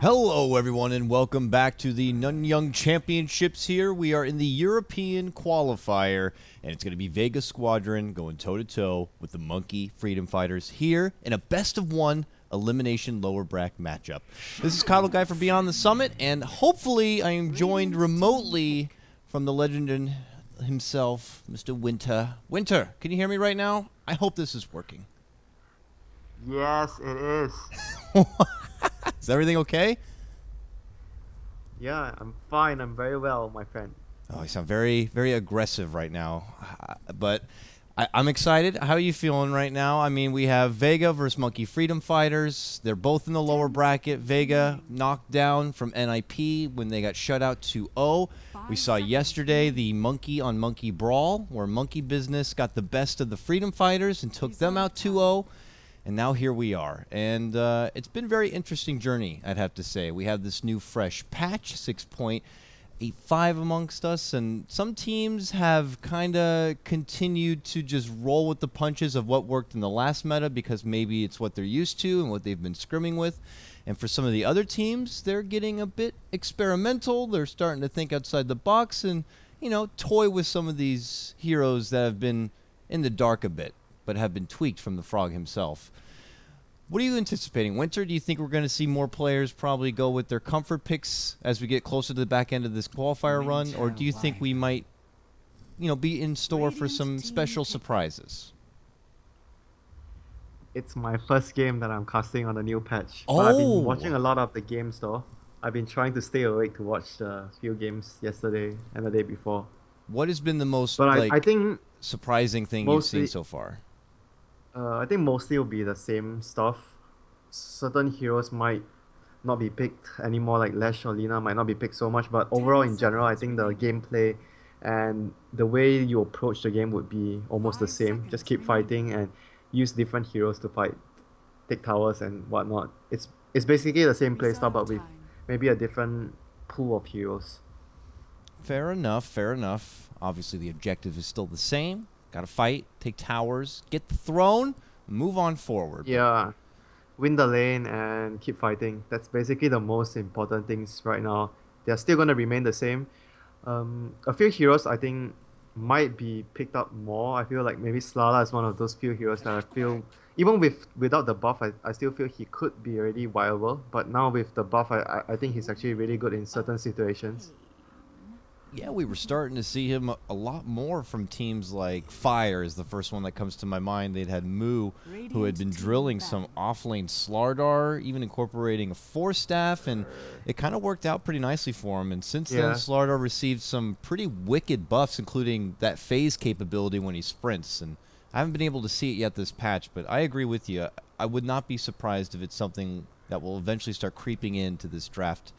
Hello everyone and welcome back to the Nanyang Championships here. We are in the European qualifier and it's going to be Vega Squadron going toe-to-toe with the Monkey Freedom Fighters here in a best-of-one elimination lower bracket matchup. This is Coddle Guy from Beyond the Summit and hopefully I am joined remotely from the legend himself, Mr. Winter. Winter, can you hear me right now? I hope this is working. Yes, it is. Is everything okay? Yeah, I'm fine. I'm very well, my friend. Oh, you sound very, very aggressive right now. But I'm excited. How are you feeling right now? I mean, we have Vega versus Monkey Freedom Fighters. They're both in the lower bracket. Vega knocked down from NIP when they got shut out 2-0. We saw yesterday the Monkey on Monkey Brawl, where Monkey Business got the best of the Freedom Fighters and took them out 2-0. And now here we are. And it's been a very interesting journey, I'd have to say. We have this new fresh patch, 6.85 amongst us. And some teams have kind of continued to just roll with the punches of what worked in the last meta because maybe it's what they're used to and what they've been scrimming with. And for some of the other teams, they're getting a bit experimental. They're starting to think outside the box and, you know, toy with some of these heroes that have been in the dark a bit, but have been tweaked from the Frog himself. What are you anticipating, Winter? Do you think we're going to see more players probably go with their comfort picks as we get closer to the back end of this qualifier run? Or do you think we might, you know, be in store for some special surprises? It's my first game that I'm casting on the new patch. Oh! But I've been watching a lot of the games though. I've been trying to stay awake to watch a few games yesterday and the day before. What has been the most I think surprising thing you've seen so far? I think mostly will be the same stuff. Certain heroes might not be picked anymore, like Lash or Lina might not be picked so much, but overall in general, I think the gameplay and the way you approach the game would be almost the same. Just keep fighting and use different heroes to fight, take towers and whatnot. It's basically the same playstyle, but with maybe a different pool of heroes. Fair enough, fair enough. Obviously, the objective is still the same. Gotta fight, take towers, get the throne, move on forward. Yeah, win the lane and keep fighting. That's basically the most important things right now. They're still going to remain the same. A few heroes I think might be picked up more. I feel like maybe Slala is one of those few heroes that I feel, even without the buff, I still feel he could be already viable. But now with the buff, I think he's actually really good in certain situations. Yeah, we were starting to see him a lot more from teams like Fire is the first one that comes to my mind. They'd had Moo, who had been drilling some off-lane Slardar, even incorporating a Force Staff, and it kind of worked out pretty nicely for him. And since then, Slardar received some pretty wicked buffs, including that phase capability when he sprints. And I haven't been able to see it yet this patch, but I agree with you. I would not be surprised if it's something that will eventually start creeping into this draft.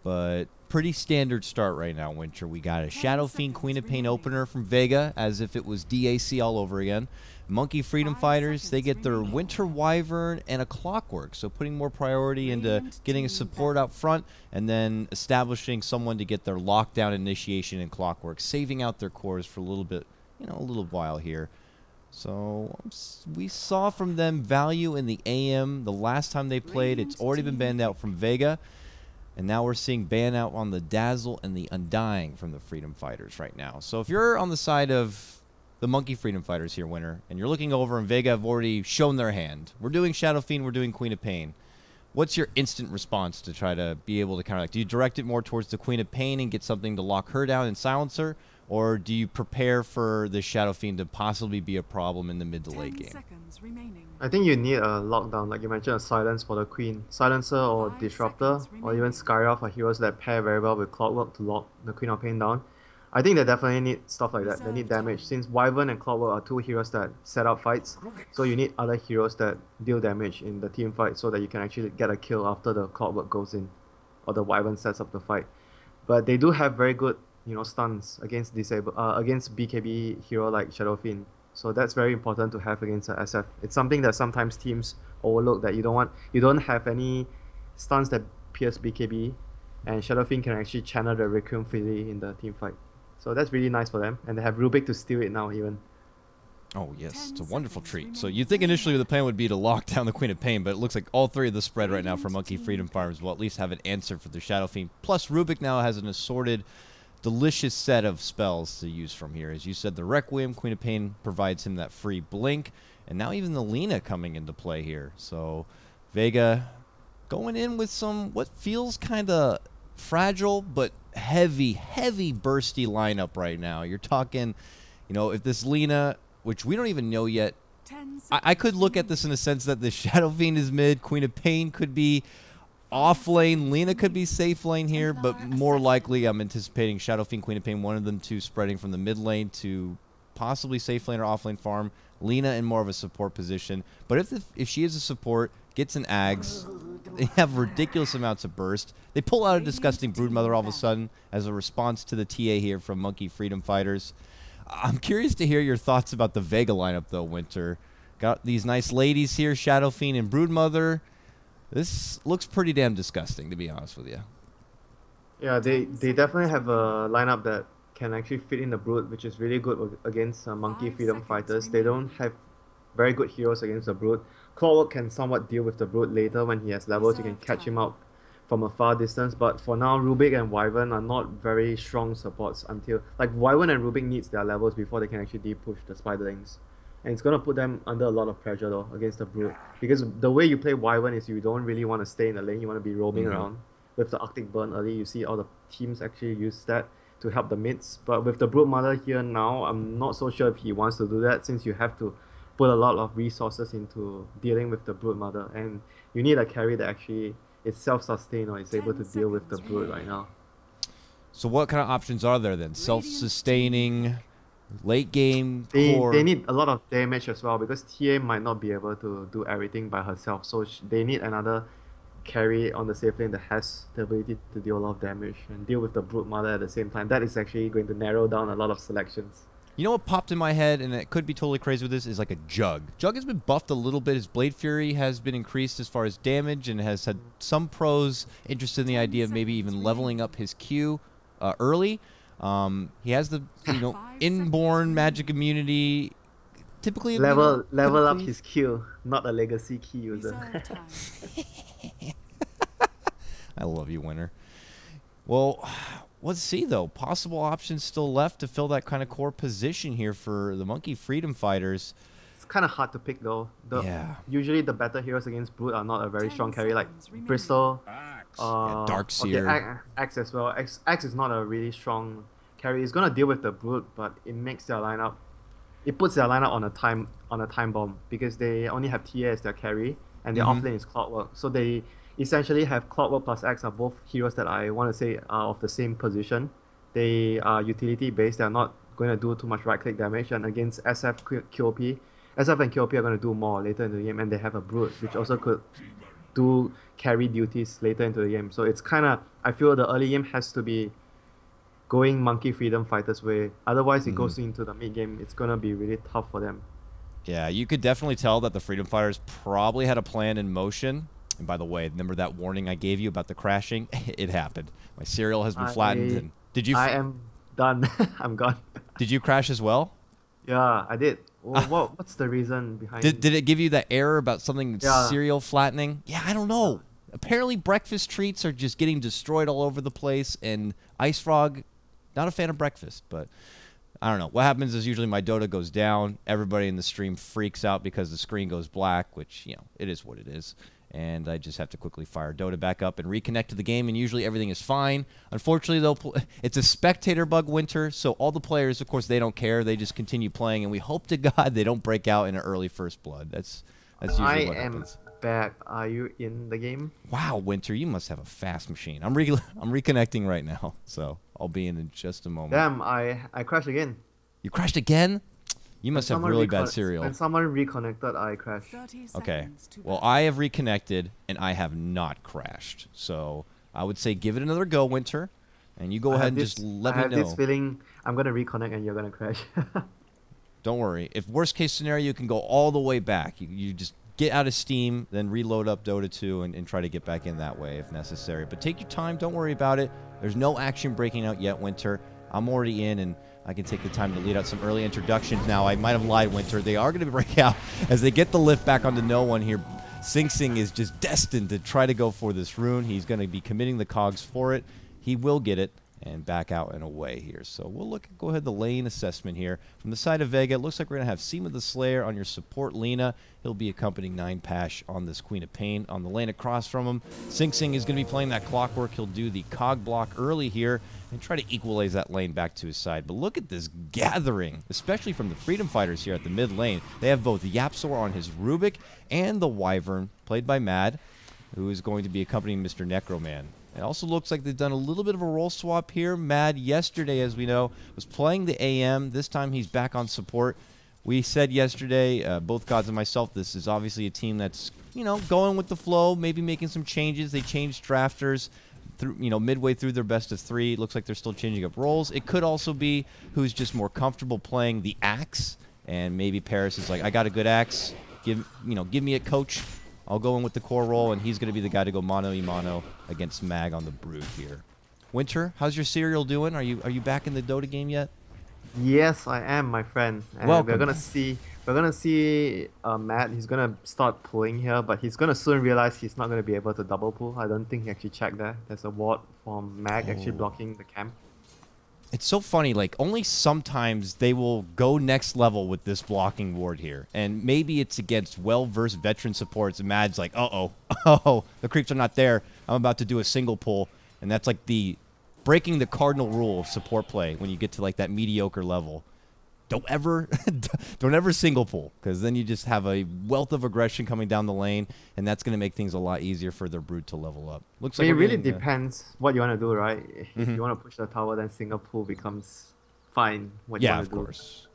But pretty standard start right now, Winter. We got a Shadow Fiend Queen of Pain opener from Vega, as if it was DAC all over again. Monkey Freedom Fighters, they get their Winter Wyvern and a Clockwork, so putting more priority into getting a support out front and then establishing someone to get their lockdown initiation and Clockwork, saving out their cores for a little bit, you know, a little while here. So we saw from them value in the AM the last time they played. It's already been banned out from Vega. And now we're seeing ban out on the Dazzle and the Undying from the Freedom Fighters right now. So if you're on the side of the Monkey Freedom Fighters here, Winter, and you're looking over and Vega have already shown their hand. We're doing Shadow Fiend, we're doing Queen of Pain. What's your instant response to try to be able to kind of like, do you direct it more towards the Queen of Pain and get something to lock her down and silence her? Or do you prepare for the Shadow Fiend to possibly be a problem in the mid to late game? I think you need a lockdown, like you mentioned, a silence for the Queen. Silencer or Disruptor, or even Skyrock are heroes that pair very well with Clockwork to lock the Queen of Pain down. I think they definitely need stuff like that. They need damage, since Wyvern and Clockwork are two heroes that set up fights. So you need other heroes that deal damage in the team fight so that you can actually get a kill after the Clockwork goes in, or the Wyvern sets up the fight. But they do have very good, you know, stuns against against BKB hero like Shadow Fiend. So that's very important to have against a SF. It's something that sometimes teams overlook, that you don't have any stuns that pierce BKB, and Shadow Fiend can actually channel the Requiem freely in the team fight. So that's really nice for them, and they have Rubik to steal it now even. Oh, yes. It's a wonderful treat. So you'd think initially the plan would be to lock down the Queen of Pain, but it looks like all three of the spread right now for Monkey Freedom Farms will at least have an answer for the Shadow Fiend. Plus, Rubik now has an assorted, delicious set of spells to use from here. As you said, the Requiem, Queen of Pain provides him that free blink, and now even the Lina coming into play here. So Vega going in with some what feels kind of fragile but heavy, heavy bursty lineup right now. You're talking, you know, if this Lina, which we don't even know yet, I could look at this in the sense that the Shadow Fiend is mid, Queen of Pain could be off lane, Lina could be safe lane here, but more likely I'm anticipating Shadow Fiend, Queen of Pain, one of them two spreading from the mid lane to possibly safe lane or off lane farm, Lina in more of a support position. But if she is a support, gets an Ags, they have ridiculous amounts of burst. They pull out a disgusting Broodmother all of a sudden as a response to the TA here from Monkey Freedom Fighters. I'm curious to hear your thoughts about the Vega lineup, though, Winter. Got these nice ladies here, Shadow Fiend and Broodmother. This looks pretty damn disgusting, to be honest with you. Yeah, they definitely have a lineup that can actually fit in the Brood, which is really good against Monkey Freedom Fighters. They don't have very good heroes against the Brood. Clockwork can somewhat deal with the Brood later when he has levels. You can catch him out from a far distance, but for now, Rubik and Wyvern are not very strong supports until, like, Wyvern and Rubik needs their levels before they can actually de-push the Spiderlings. And it's going to put them under a lot of pressure, though, against the Brood. Because the way you play Wyvern is you don't really want to stay in the lane, you want to be roaming around. With the Arctic Burn early, you see all the teams actually use that to help the mids. But with the Broodmother here now, I'm not so sure if he wants to do that, since you have to put a lot of resources into dealing with the Broodmother. And you need a carry that actually is self-sustained or is able to deal with the Brood right now. So what kind of options are there then? Self-sustaining, late game, core? They need a lot of damage as well, because TA might not be able to do everything by herself. So they need another carry on the safe lane that has the ability to deal a lot of damage and deal with the Broodmother at the same time. That is actually going to narrow down a lot of selections. You know what popped in my head, and it could be totally crazy with this, is like a Jug. Jug has been buffed a little bit. His Blade Fury has been increased as far as damage and has had some pros interested in the idea of maybe even leveling up his Q early. He has the inborn magic immunity. Typically, level up his Q, not a legacy key user. I love you, Winter. Well, let's see, though. Possible options still left to fill that kind of core position here for the Monkey Freedom Fighters. It's kind of hard to pick, though. Usually the better heroes against Brood are not a very strong carry, like Bristol. Darkseer. Axe as well. Axe is not a really strong carry. It's gonna deal with the Brood, but it makes their lineup. It puts their lineup on a time bomb, because they only have TA as their carry, and their offlane is Clockwork. So they essentially have Clockwork plus Axe are both heroes that I want to say are of the same position. They are utility based. They are not going to do too much right click damage, and against SF QOP, SF and QOP are going to do more later in the game, and they have a Brood, which also could do carry duties later into the game. So it's kind of, I feel the early game has to be going Monkey Freedom Fighters way. Otherwise, it goes into the mid game. It's going to be really tough for them. Yeah, you could definitely tell that the Freedom Fighters probably had a plan in motion. And by the way, remember that warning I gave you about the crashing? It happened. My cereal has been flattened. And did you? I am done. I'm gone. Did you crash as well? Yeah, I did. Well, what's the reason behind it? Did it give you that error about something cereal flattening? Yeah, I don't know. Apparently, breakfast treats are just getting destroyed all over the place. And Ice Frog, not a fan of breakfast, but I don't know. What happens is usually my Dota goes down. Everybody in the stream freaks out because the screen goes black, which, you know, it is what it is. And I just have to quickly fire Dota back up and reconnect to the game, and usually everything is fine. Unfortunately, though, it's a spectator bug, Winter, so all the players, of course, they don't care. They just continue playing, and we hope to God they don't break out in an early first blood. That's usually what happens. I am back. Are you in the game? Wow, Winter, you must have a fast machine. I'm reconnecting right now, so I'll be in just a moment. Damn, I crashed again. You crashed again? You must have really bad cereal. When someone reconnected, I crashed. Okay. Well, I have reconnected, and I have not crashed. So I would say give it another go, Winter. And you go ahead and just let me know. I have this feeling I'm going to reconnect and you're going to crash. Don't worry. If worst case scenario, you can go all the way back. You just get out of Steam, then reload up Dota 2 and try to get back in that way if necessary. But take your time. Don't worry about it. There's no action breaking out yet, Winter. I'm already in, and I can take the time to lead out some early introductions now. I might have lied, Winter. They are going to break out as they get the lift back onto no one here. Sing Sing is just destined to try to go for this rune. He's going to be committing the cogs for it. He will get it and back out and away here. So we'll go ahead the lane assessment here. From the side of Vega, it looks like we're going to have Seema the Slayer on your support Lina. He'll be accompanying 9Pash on this Queen of Pain. On the lane across from him, Sing Sing is going to be playing that clockwork. He'll do the cog block early here and try to equalize that lane back to his side. But look at this gathering, especially from the Freedom Fighters here at the mid lane. They have both Yapsor on his Rubik and the Wyvern, played by Mad, who is going to be accompanying Mr. Necroman. It also looks like they've done a little bit of a role swap here. Mad, yesterday, as we know, was playing the AM. This time he's back on support. We said yesterday, both Gods and myself, this is obviously a team that's, going with the flow, maybe making some changes. They changed drafters through, midway through their best of 3. It looks like they're still changing up roles. It could also be who's just more comfortable playing the axe, and maybe Paris is like, I got a good axe. Give me a coach. I'll go in with the core role, and he's going to be the guy to go mano-y-mano against Mag on the Brood here. Winter, how's your cereal doing? Are you back in the Dota game yet? Yes, I am, my friend. And Welcome. We're gonna see Matt. He's gonna start pulling here, but he's gonna soon realize he's not gonna be able to double pull. I don't think he actually checked that. There's a ward from Mag actually blocking the camp. It's so funny, like, only sometimes they will go next level with this blocking ward here. And maybe it's against well-versed veteran supports, and Mad's like, uh-oh, the creeps are not there. I'm about to do a single pull. And that's like the breaking the cardinal rule of support play when you get to, like, that mediocre level. Don't ever single pull, because then you just have a wealth of aggression coming down the lane, and that's going to make things a lot easier for their Brood to level up. Looks like it really depends what you want to do, right? If you want to push the tower, then single pull becomes fine. What you want to do. Yeah, of course.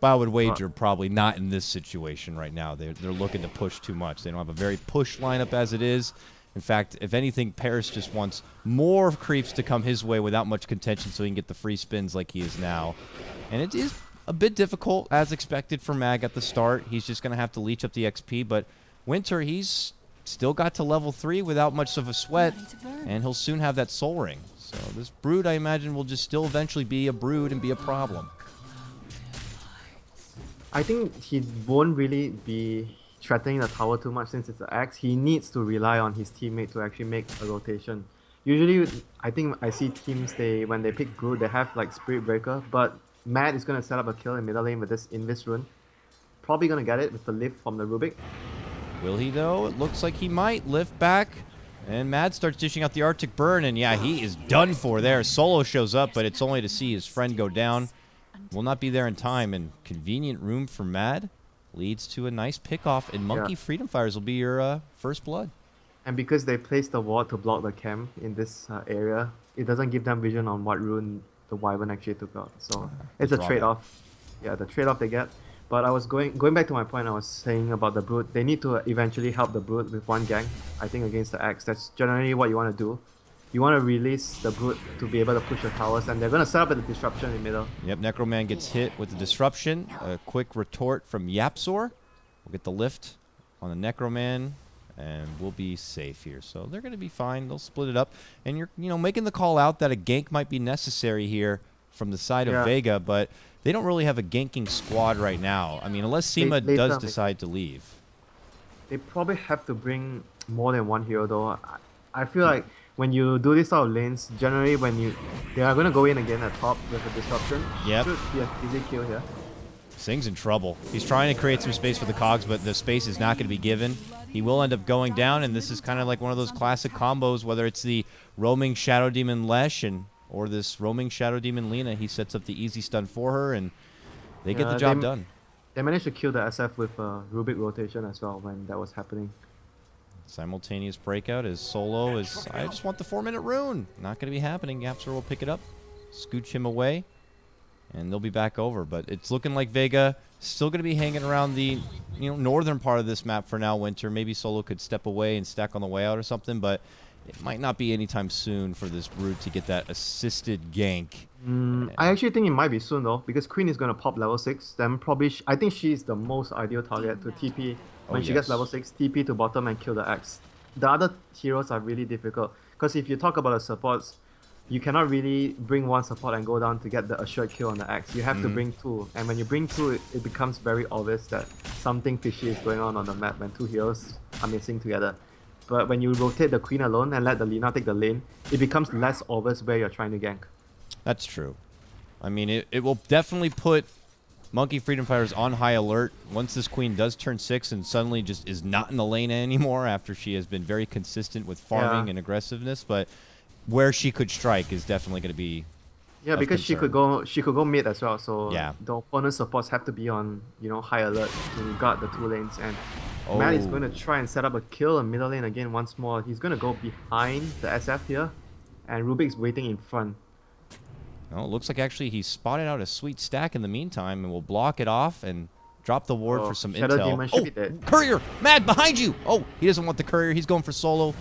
But I would wager probably not in this situation right now. They're looking to push too much. They don't have a very push lineup as it is. In fact, if anything, Paris just wants more creeps to come his way without much contention so he can get the free spins like he is now. And it is a bit difficult, as expected, for Mag at the start. He's just going to have to leech up the XP. But Winter, he's still got to level 3 without much of a sweat, and he'll soon have that soul ring. So this Brood, I imagine, will just still eventually be a Brood and be a problem. I think he won't really be threatening the tower too much since it's an axe. He needs to rely on his teammate to actually make a rotation. Usually, I think I see teams, when they pick Brood, they have like Spirit Breaker, but Matt is going to set up a kill in middle lane with this Invis rune. Probably going to get it with the lift from the Rubik. Will he, though? It looks like he might. Lift back. And Mad starts dishing out the Arctic Burn, and yeah, he is done for there. Solo shows up, but it's only to see his friend go down. Will not be there in time, and convenient room for Mad leads to a nice pickoff, and Monkey Freedom Fires will be your first blood. And because they placed the ward to block the camp in this area, it doesn't give them vision on what rune the Wyvern actually took out. So it's a trade-off. Yeah, the trade-off they get. But I was going back to my point I was saying about the Brood. They need to eventually help the Brood with one gang, I think, against the Axe. That's generally what you want to do. You want to release the Brood to be able to push the towers, and they're going to set up at the disruption in the middle. Yep, Necroman gets hit with the disruption. A quick retort from Yapsor. We'll get the lift on the Necroman, and we'll be safe here. So they're going to be fine. They'll split it up. And you're making the call out that a gank might be necessary here from the side of Vega, but they don't really have a ganking squad right now. I mean, unless Seema does decide to leave. They probably have to bring more than one hero, though. I feel like when you do this sort of lanes, generally they are going to go in again at top with a disruption. Yep. Should be an easy kill here. Sing's in trouble. He's trying to create some space for the cogs, but the space is not going to be given. He will end up going down, and this is kind of like one of those classic combos, whether it's the roaming Shadow Demon Lesh or this roaming Shadow Demon Lina. He sets up the easy stun for her, and they get the job done. They managed to kill the SF with Rubik rotation as well when that was happening. Simultaneous breakout as Solo is, I just want the 4-minute rune. Not going to be happening. Yapsor will pick it up, scooch him away, and they'll be back over. But it's looking like Vega still going to be hanging around the northern part of this map for now, Winter. Maybe Solo could step away and stack on the way out or something, but it might not be anytime soon for this Brood to get that assisted gank. I actually think it might be soon, though, because Queen is going to pop level 6. Then probably, I think she's the most ideal target to TP. When she gets level 6, TP to bottom and kill the Axe. The other heroes are really difficult, because if you talk about the supports, you cannot really bring one support and go down to get the assured kill on the axe. You have to bring two, and when you bring two, it becomes very obvious that something fishy is going on the map when two heroes are missing together. But when you rotate the queen alone and let the Lina take the lane, it becomes less obvious where you're trying to gank. That's true. I mean, it will definitely put Monkey Freedom Fighters on high alert once this queen does turn 6 and suddenly just is not in the lane anymore after she has been very consistent with farming and aggressiveness. But where she could strike is definitely going to be because concern. she could go mid as well. So yeah, the opponent's supports have to be on high alert to guard the two lanes. And Matt is going to try and set up a kill in middle lane again once more. He's going to go behind the SF here, and Rubik's waiting in front. Well, it looks like actually he spotted out a sweet stack in the meantime and will block it off and drop the ward for some Shadow intel. Demon should be dead. Courier! Mad, behind you! Oh, he doesn't want the courier. He's going for solo.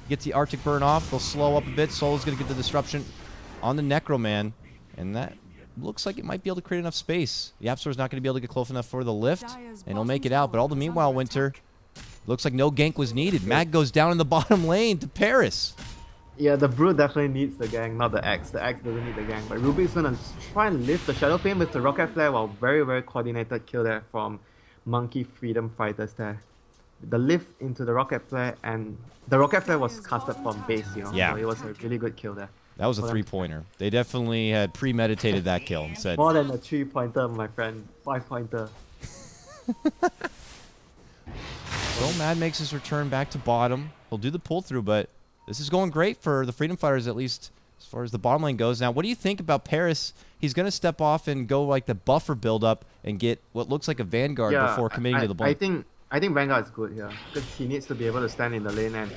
Gets the Arctic Burn off. They'll slow up a bit. Solo's going to get the disruption on the Necroman. And that looks like it might be able to create enough space. The Yapsor's not going to be able to get close enough for the lift. And he'll make it out. But all the meanwhile, Winter, looks like no gank was needed. Mag goes down in the bottom lane to Paris. Yeah, the Brute definitely needs the gang, not the Axe. The Axe doesn't need the gang. But Rubik's gonna try and lift the Shadow Flame with the Rocket Flare. While very, very coordinated kill there from Monkey Freedom Fighters there. The lift into the Rocket Flare, and the Rocket Flare was casted from base, Yeah. So it was a really good kill there. That was a three-pointer. They definitely had premeditated that kill and said... More than a 3-pointer, my friend. 5-pointer. So Mad makes his return back to bottom. He'll do the pull-through, but this is going great for the Freedom Fighters, at least as far as the bottom lane goes. Now, what do you think about Paris? He's going to step off and go like the buffer build-up and get what looks like a Vanguard before committing to the blink. I think Vanguard is good here because he needs to be able to stand in the lane, and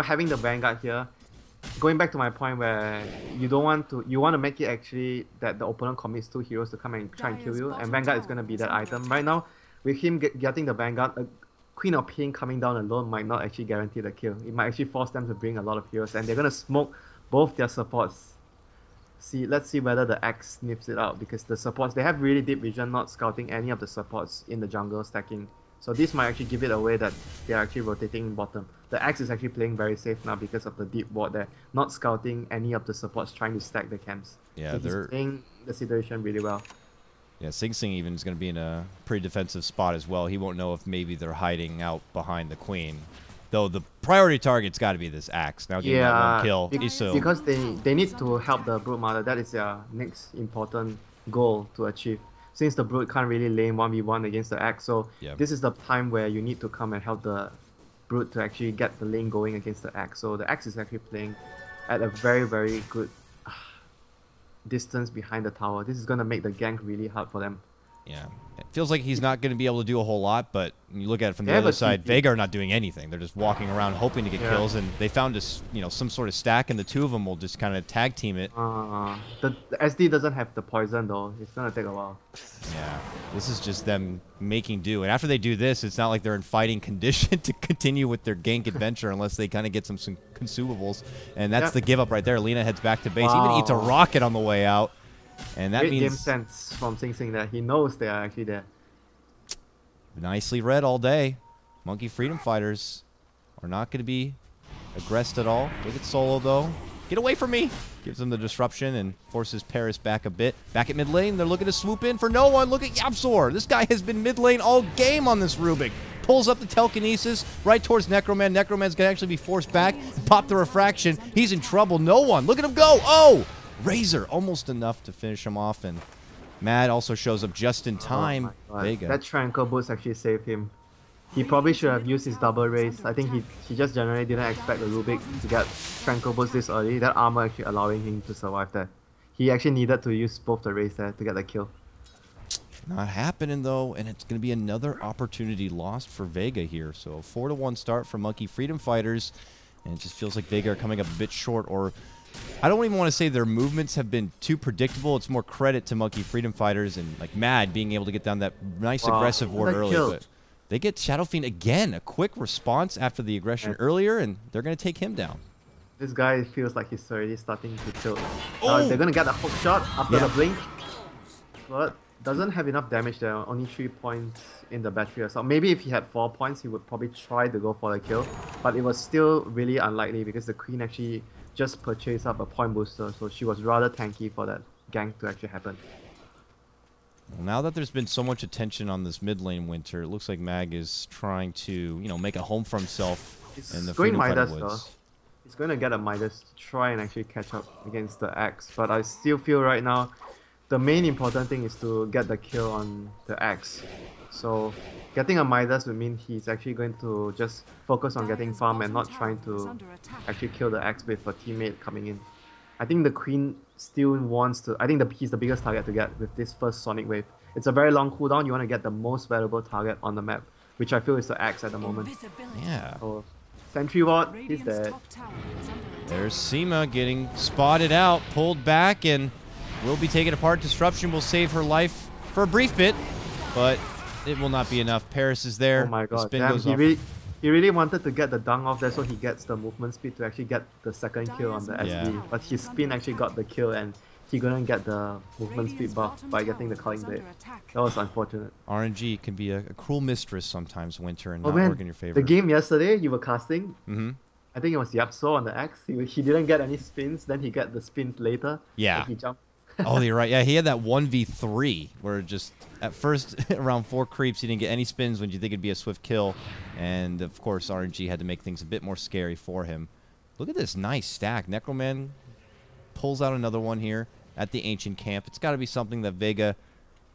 having the Vanguard here, going back to my point where you want to make it actually that the opponent commits 2 heroes to come and try and kill you, and Vanguard is going to be that item. Right now, with him getting the Vanguard, a Queen of Pain coming down alone might not actually guarantee the kill. It might actually force them to bring a lot of heroes, and they're going to smoke both their supports. Let's see whether the Axe sniffs it out, because the supports, they have really deep vision, not scouting any of the supports in the jungle stacking. So this might actually give it away that they're actually rotating bottom. The Axe is actually playing very safe now because of the deep ward there, not scouting any of the supports trying to stack the camps. Yeah, so they're playing the situation really well. Yeah, Sing Sing even is going to be in a pretty defensive spot as well. He won't know if maybe they're hiding out behind the Queen. Though the priority target's got to be this Axe. Now getting that one kill. Because they need to help the Brute Mother. That is their next important goal to achieve. Since the Brute can't really lane 1v1 against the Axe, so this is the time where you need to come and help the Brute to actually get the lane going against the Axe. So the Axe is actually playing at a very, very good distance behind the tower. This is going to make the gank really hard for them. Yeah. It feels like he's not going to be able to do a whole lot, but when you look at it from the other side, Vega are not doing anything. They're just walking around hoping to get kills, and they found this, some sort of stack, and the two of them will just kind of tag team it. The SD doesn't have the poison though. It's going to take a while. Yeah. This is just them making do. And after they do this, it's not like they're in fighting condition to continue with their gank adventure unless they kind of get some consumables. And that's the give up right there. Lina heads back to base. Even eats a rocket on the way out. And that means game sense from Sing Sing that he knows they are actually there. Nicely read all day. Monkey Freedom Fighters are not going to be aggressed at all. Look at Solo though. Get away from me! Gives them the disruption and forces Paris back a bit. Back at mid lane, they're looking to swoop in for no one. Look at Yapsor. This guy has been mid lane all game on this Rubik. Pulls up the telekinesis right towards Necroman. Necroman's going to actually be forced back. Pop the refraction. He's in trouble. No one. Look at him go. Oh! Razor, almost enough to finish him off, and Mad also shows up just in time. Vega. That Tranquil Boost actually saved him. He probably should have used his double raise. I think he just generally didn't expect the Rubik to get Tranquil Boost this early. That armor actually allowing him to survive that. He actually needed to use both the raise there to get the kill. Not happening though, and it's going to be another opportunity lost for Vega here. So 4-1 start for Monkey Freedom Fighters, and it just feels like Vega are coming up a bit short, or I don't even want to say their movements have been too predictable. It's more credit to Monkey Freedom Fighters and like Mad being able to get down that nice aggressive ward early. But they get Shadow Fiend again. A quick response after the aggression earlier, and they're going to take him down. This guy feels like he's already starting to tilt. They're going to get a hook shot after the blink. But doesn't have enough damage there. Only 3 points in the battery or so. Maybe if he had 4 points, he would probably try to go for the kill. But it was still really unlikely because the Queen actually just purchased up a point booster, so she was rather tanky for that gank to actually happen. Well, now that there's been so much attention on this mid lane Winter, it looks like Mag is trying to, you know, make a home for himself in the Freedom Fighter Woods. He's going to get a Midas to try and actually catch up against the Axe, but I still feel right now the main important thing is to get the kill on the Axe. So getting a Midas would mean he's actually going to just focus on getting farm and not trying to actually kill the Axe with a teammate coming in. I think the Queen still wants to... I think he's the biggest target to get with this first Sonic Wave. It's a very long cooldown. You want to get the most valuable target on the map, which I feel is the Axe at the moment. Yeah. So, Sentry Ward, he's dead. There's Seema getting spotted out, pulled back, and will be taken apart. Disruption will save her life for a brief bit, but it will not be enough. Paris is there. Oh my god, spin damn, goes he really wanted to get the dunk off there so he gets the movement speed to actually get the second kill on the SD. But his spin actually got the kill and he couldn't get the movement speed buff by getting the Culling Blade. That was unfortunate. RNG can be a cruel mistress sometimes, Winter, and not work in your favor. The game yesterday you were casting, I think it was Yapso on the Axe. He didn't get any spins, then he got the spins later. Yeah. He jumped. Oh, you're right. Yeah, he had that 1v3 where just at first around 4 creeps he didn't get any spins when you think it'd be a swift kill. And of course RNG had to make things a bit more scary for him. Look at this nice stack. Necroman pulls out another one here at the Ancient Camp. It's got to be something that Vega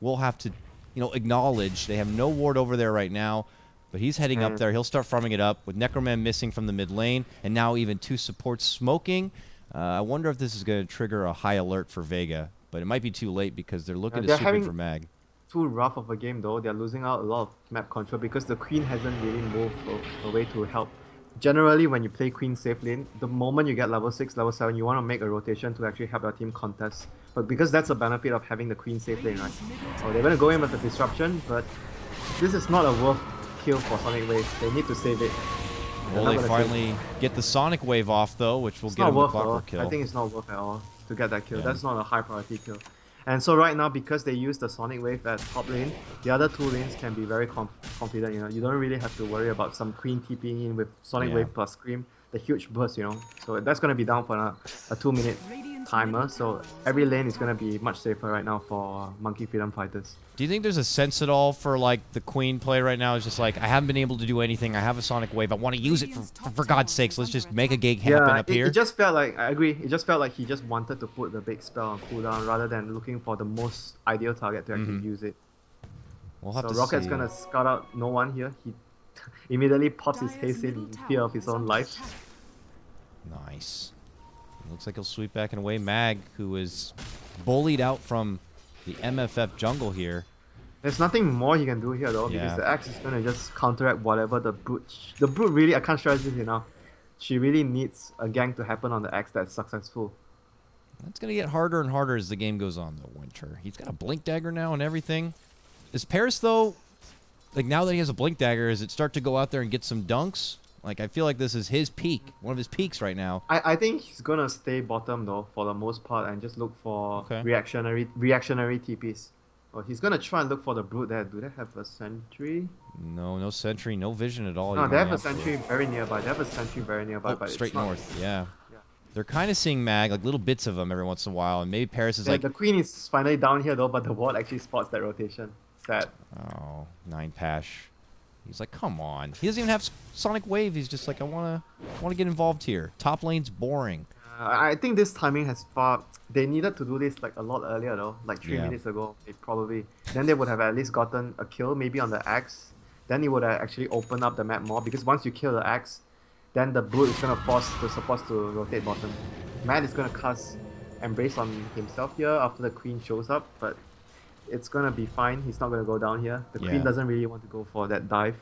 will have to, you know, acknowledge. They have no ward over there right now, but he's heading up there. He'll start farming it up with Necroman missing from the mid lane and now even 2 supports smoking. I wonder if this is going to trigger a high alert for Vega, but it might be too late because they're looking to swoop in for Mag. Too rough of a game though. They're losing out a lot of map control because the Queen hasn't really moved away to help. Generally, when you play Queen safe lane, the moment you get level 6, level 7, you want to make a rotation to actually help your team contest. But because that's the benefit of having the Queen safe lane, right? So they're going to go in with a disruption, but this is not a worth kill for Sonic Wave. They need to save it. Well, they finally get the Sonic Wave off, though, which will get them the Clockwork kill. I think it's not worth at all to get that kill. Yeah. That's not a high priority kill. And so right now, because they use the Sonic Wave at top lane, the other 2 lanes can be very confident. You know, you don't really have to worry about some Queen TPing in with Sonic Wave plus Scream, the huge burst. You know, so that's gonna be down for a 2-minute timer. So every lane is gonna be much safer right now for Monkey Freedom Fighters. Do you think there's a sense at all for like the Queen play right now? It's just like, I haven't been able to do anything. I have a Sonic Wave. I want to use it for God's sakes. Let's just make a gig happen up here. It just felt like, I agree, it just felt like he just wanted to put the big spell on cooldown rather than looking for the most ideal target to actually use it. We'll have so to Rocket's see. gonna scout out no one here. He immediately pops his haste in fear of his own life. Nice. Looks like he'll sweep back and away. Mag, who is bullied out from the MFF jungle here. There's nothing more he can do here though, because the Axe is gonna just counteract whatever the Brute... The Brute really, I can't stress this enough. She really needs a gank to happen on the Axe that's successful. That's gonna get harder and harder as the game goes on though, Winter. He's got a Blink Dagger now and everything. Is Paris though, like now that he has a Blink Dagger, does it start to go out there and get some dunks? Like, I feel like this is his peak, one of his peaks right now. I think he's gonna stay bottom though for the most part and just look for reactionary TPs. Oh, he's gonna try and look for the Brute there. Do they have a sentry? No, no sentry, no vision at all. No, they have a sentry very nearby. They have a sentry very nearby. But straight north, yeah. They're kind of seeing Mag, like little bits of them every once in a while, and maybe Paris is like... The Queen is finally down here though, but the ward actually spots that rotation. Sad. Oh, 9 Pash. He's like, come on. He doesn't even have Sonic Wave. He's just like, I wanna get involved here. Top lane's boring. I think this timing has far... They needed to do this like a lot earlier though, like 3 minutes ago. Probably. Then they would have at least gotten a kill, maybe on the Axe. Then it would have actually opened up the map more, because once you kill the Axe, then the Brute is gonna force the supports to rotate bottom. Matt is gonna cast Embrace on himself here after the Queen shows up, but it's gonna be fine. He's not gonna go down here. The Queen doesn't really want to go for that dive.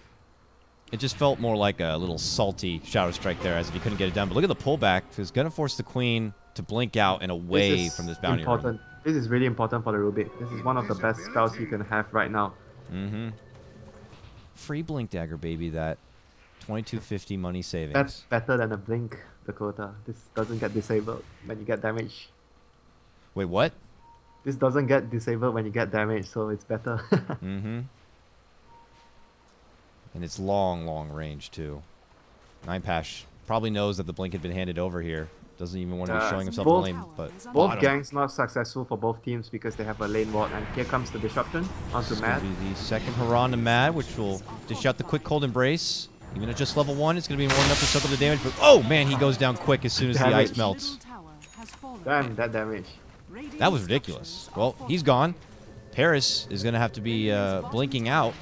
It just felt more like a little salty Shadow Strike there, as if he couldn't get it done. But look at the pullback. He's gonna force the Queen to blink out and away from this bounty run. This is really important for the Rubik. This is one of the best spells you can have right now. Free Blink Dagger, baby. That 2250 money savings. That's better than a Blink, Dakota. This doesn't get disabled when you get damage. Wait, what? This doesn't get disabled when you get damage, so it's better. And it's long, long range, too. 9 Pash probably knows that the blink had been handed over here. Doesn't even want to be showing himself both- in the lane. But Both bottom. gangs not successful for both teams because they have a lane ward, and here comes the disruption onto This Mad. will be the second hurrah to Mad, which will dish out the quick cold embrace. Even at just level 1, it's going to be more enough to soak up the damage. But oh man, he goes down quick as soon as the Damage. ice melts. Damn, that damage. That was ridiculous. Well, he's gone. Paris is going to have to be blinking out,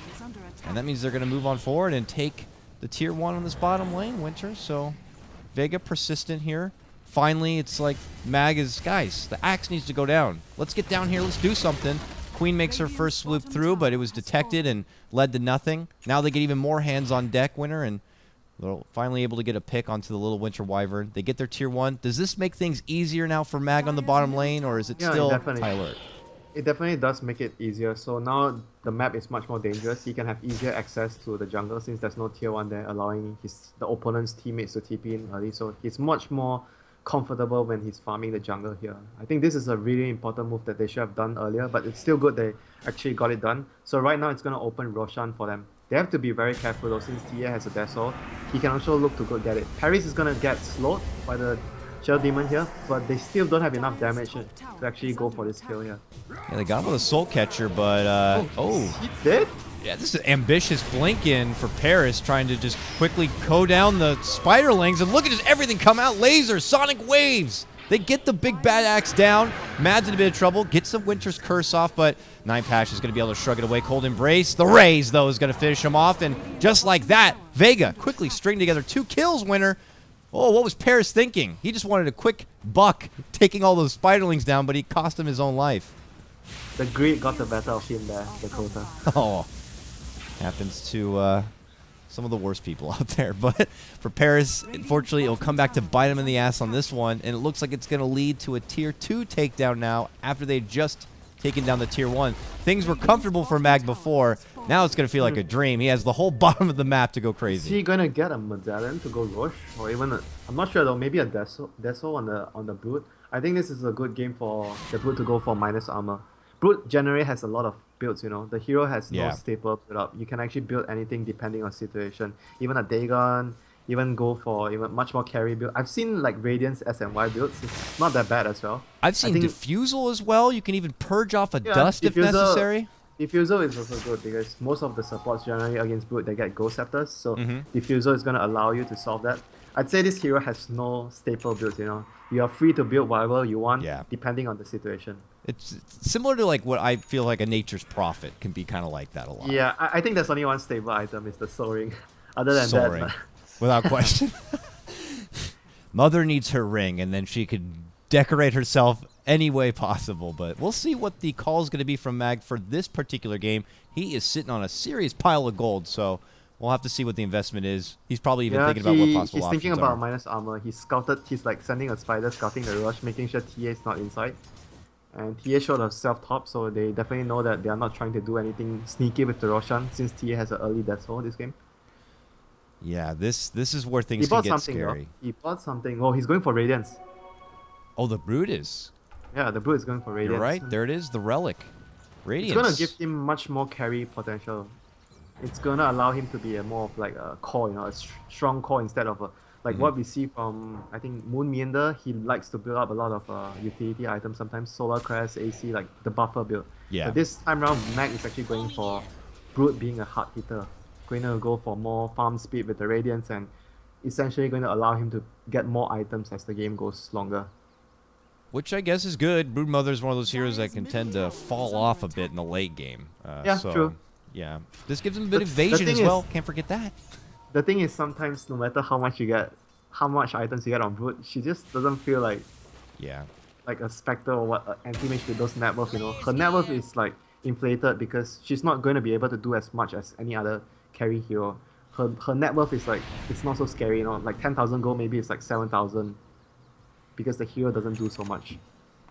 and that means they're going to move on forward and take the tier 1 on this bottom lane, Winter. So Vega persistent here. Finally, it's like Mag is, guys, the axe needs to go down. Let's get down here. Let's do something. Queen makes her first swoop through, but it was detected and led to nothing. Now they get even more hands on deck, Winter, and they're finally able to get a pick onto the little Winter Wyvern. They get their tier 1. Does this make things easier now for Mag on the bottom lane, or is it still high alert? It definitely does make it easier. So now the map is much more dangerous. He can have easier access to the jungle since there's no tier 1 there, allowing the opponent's teammates to TP in early. So he's much more comfortable when he's farming the jungle here. I think this is a really important move that they should have done earlier, but it's still good they actually got it done. So right now it's going to open Roshan for them. They have to be very careful though, since TA has a Dazzle. He can also look to go get it. Paris is going to get slowed by the Shell Demon here, but they still don't have enough damage to actually go for this kill here. Yeah, they got him with a Soul Catcher, but He did? yeah, this is ambitious blink in for Paris, trying to just quickly go down the Spiderlings, and look at just everything come out. Lasers, sonic waves. They get the big bad axe down. Mad's in a bit of trouble. Gets the Winter's Curse off, but Nine Pash is going to be able to shrug it away. Cold Embrace. The Raise, though, is going to finish him off, and just like that, Vega quickly stringing together 2 kills, Winter. Oh, what was Paris thinking? He just wanted a quick buck, taking all those Spiderlings down, but he cost him his own life. The greed got the better of him there, Dakota. Oh, happens to some of the worst people out there. But for Paris, unfortunately, it'll come back to bite him in the ass on this one, and it looks like it's going to lead to a tier 2 takedown now after they just taken down the tier 1. Things were comfortable for Mag before. Now it's going to feel like a dream. He has the whole bottom of the map to go Is crazy. he gonna get a medallion to go Roche, or even I'm not sure though. Maybe a Deso on the Brute. I think this is a good game for the Brute to go for minus armor. Brute generally has a lot of builds. You know, the hero has no staple build up. You can actually build anything depending on situation. Even a Dagon, even go for even much more carry build. I've seen like Radiance S and Y builds. It's not that bad as well. I've seen Diffusal as well. You can even purge off a dust if Diffusal, necessary. Diffusal is also good because most of the supports generally against Brute they get Ghost Scepters, so Diffusal is going to allow you to solve that. I'd say this hero has no staple builds, you know. You are free to build whatever you want depending on the situation. It's similar to like what I feel like a Nature's Prophet can be kind of like that a lot. Yeah, I think there's only one stable item, is the Soul Ring. Other than Soul that, Ring. Without question. Mother needs her ring, and then she could decorate herself any way possible. But we'll see what the call is going to be from Mag for this particular game. He is sitting on a serious pile of gold, so we'll have to see what the investment is. He's probably even thinking about what possible he's thinking options about are. minus armor. He's like sending a spider, scouting the rush, making sure TA is not inside. And TA showed a self-top, so they definitely know that they are not trying to do anything sneaky with the Roshan, since TA has an early death roll this game. Yeah, this is where things can get scary. He bought something. Oh, he's going for Radiance. Oh, the Brute is. Yeah, the Brute is going for Radiance. You're right. There it is, the Relic. Radiance. It's going to give him much more carry potential. It's going to allow him to be a more of like a core, you know, a strong core instead of a, like what we see from, I think, Moon Meander. He likes to build up a lot of utility items sometimes, Solar Crest, AC, like the buffer build. Yeah. But this time around, Mag is actually going for Brute being a hard hitter. Going to go for more farm speed with the Radiance and essentially going to allow him to get more items as the game goes longer. Which I guess is good. Broodmother is one of those heroes that can tend to fall off a bit in the late game. Yeah, so, true. Yeah, this gives him a bit of evasion as well. Can't forget that. The thing is, sometimes no matter how much you get, how much items you get on Brute, she just doesn't feel like a Spectre or what anti-mage with those net worth, you know. Her net worth is like inflated because she's not going to be able to do as much as any other carry hero. Her net worth is like, it's not so scary, you know, like 10,000 gold, maybe it's like 7,000 because the hero doesn't do so much.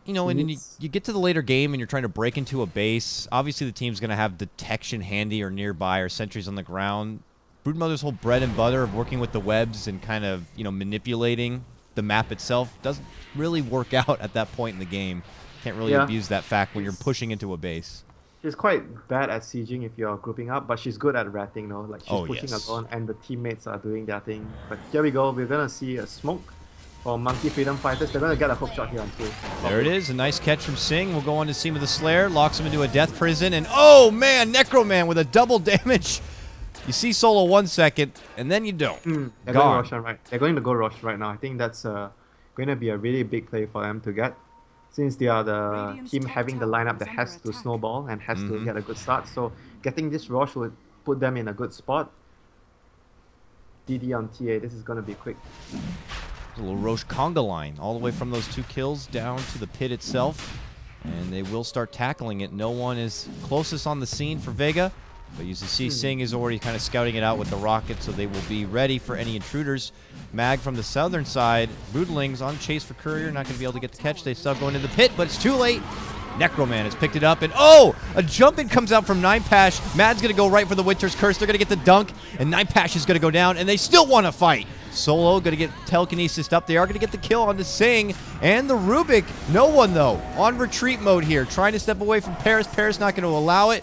You know, and you get to the later game and you're trying to break into a base. Obviously, the team's going to have detection handy or nearby or sentries on the ground. Broodmother's whole bread and butter of working with the webs and kind of, you know, manipulating the map itself doesn't really work out at that point in the game. Can't really abuse that fact when you're pushing into a base. She's quite bad at sieging if you're grouping up, but she's good at ratting, Like she's pushing alone and the teammates are doing their thing. But here we go, we're gonna see a smoke. for Monkey Freedom Fighters. They're going to get a hook shot here on 2. There it is. A nice catch from Singh. We'll go on to see him with the Slayer. Locks him into a death prison. And oh, man, Necroman with a double damage. You see Solo 1 second, and then you don't. They're going Roshan, right? They're going to go Rosh right now. I think that's going to be a really big play for them to get. Since they are the team having the lineup that has to snowball and has to get a good start. So getting this Rosh would put them in a good spot. DD on TA. This is going to be quick. A little Roche conga line all the way from those 2 kills down to the pit itself. And they will start tackling it. No one is closest on the scene for Vega. But you see Singh is already kind of scouting it out with the rocket, so they will be ready for any intruders. Mag from the southern side. Broodlings on chase for Courier. Not going to be able to get the catch. They still go into the pit, but it's too late. Necroman has picked it up, and oh! A jump in comes out from Ninepash. Mad's going to go right for the Winter's Curse. They're going to get the dunk, and Ninepash is going to go down, and they still want to fight. Solo going to get telekinesis up. They are going to get the kill on the Singh and the Rubik. No one, though, on retreat mode here. Trying to step away from Paris. Paris not going to allow it.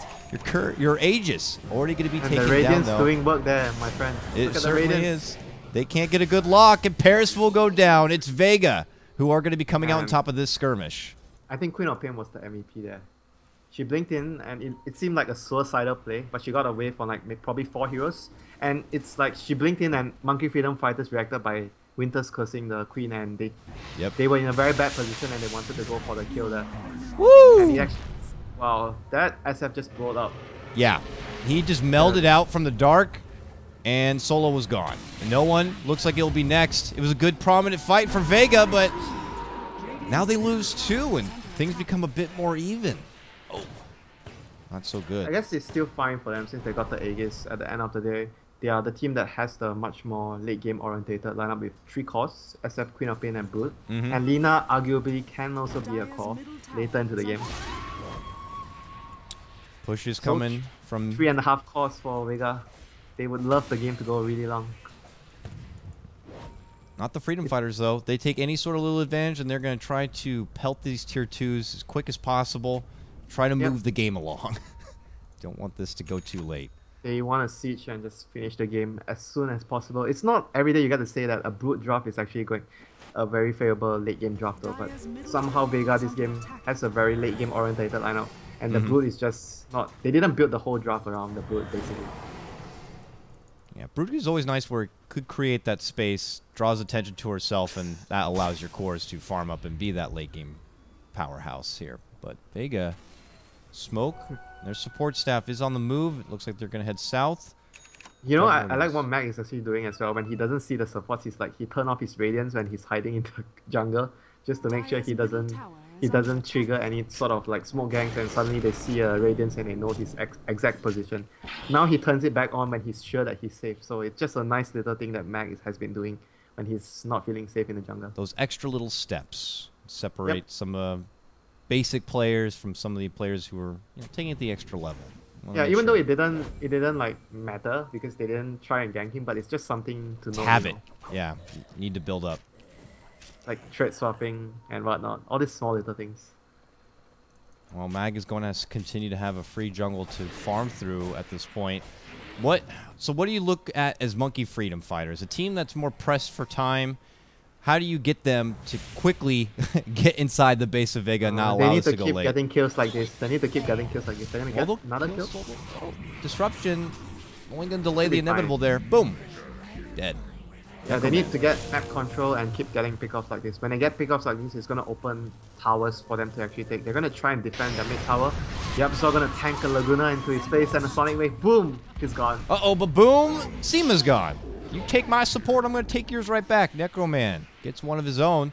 Your Aegis already going to be taken down, though. The Radiant's doing work there, my friend. It certainly is. They can't get a good lock, and Paris will go down. It's Vega who are going to be coming out on top of this skirmish. I think Queen of Pain was the MVP there. She blinked in, and it seemed like a suicidal play, but she got away from like probably 4 heroes. And it's like she blinked in, and Monkey Freedom Fighters reacted by Winter's cursing the Queen, and they were in a very bad position, and they wanted to go for the kill there. Woo! And he actually, wow, that SF just blowed up. Yeah, he just melded out from the dark, and Solo was gone. And no one looks like it'll be next. It was a good prominent fight for Vega, but now they lose 2, and things become a bit more even. Oh, not so good. I guess it's still fine for them since they got the Aegis at the end of the day. They are the team that has the much more late game orientated lineup with 3 cores, SF, Queen of Pain, and Brood. And Lina arguably can also be a core later into the game. Push is coming from 3.5 cores for Vega. They would love the game to go really long. Not the Freedom Fighters, though. They take any sort of little advantage, and they're going to try to pelt these tier 2s as quick as possible. Try to move the game along. Don't want this to go too late. They want to siege and just finish the game as soon as possible. It's not every day you get to say that a Brood draft is actually going a very favorable late game draft, though. But somehow Vega this game has a very late game orientated lineup, and the Brood is just not. They didn't build the whole draft around the Brood, basically. Yeah, Brood is always nice where it could create that space, draws attention to herself, and that allows your cores to farm up and be that late game powerhouse here. But Vega, Smoke, their support staff is on the move. It looks like they're going to head south. You know, I like what Mac is actually doing as well. When he doesn't see the supports, he's like, he turn off his radiance when he's hiding in the jungle, just to make sure he doesn't trigger any sort of like smoke gangs, and suddenly they see a radiance and they know his exact position. Now he turns it back on when he's sure that he's safe. So it's just a nice little thing that Mac has been doing when he's not feeling safe in the jungle. Those extra little steps separate some basic players from some of the players who are taking it the extra level. Yeah, even though it didn't like matter because they didn't try and gank him, but it's just something to know. Have it. Yeah, need to build up. Like trade swapping and whatnot. All these small little things. Well, Mag is going to continue to have a free jungle to farm through at this point. So what do you look at as Monkey Freedom Fighters? A team that's more pressed for time. How do you get them to quickly get inside the base of Vega and not allow this to go late? They need to keep getting kills like this. They need to keep getting kills like this. They're going to get another kill. Disruption. Only going to delay the inevitable there. Boom. Dead. Yeah, they need to get map control and keep getting pickoffs like this. When they get pickoffs like this, it's going to open towers for them to actually take. They're going to try and defend their mid tower. Yabso going to tank a Laguna into his face and a Sonic Wave. Boom! He's gone. Uh-oh, but boom! Seema's gone. You take my support, I'm going to take yours right back. Necroman gets one of his own.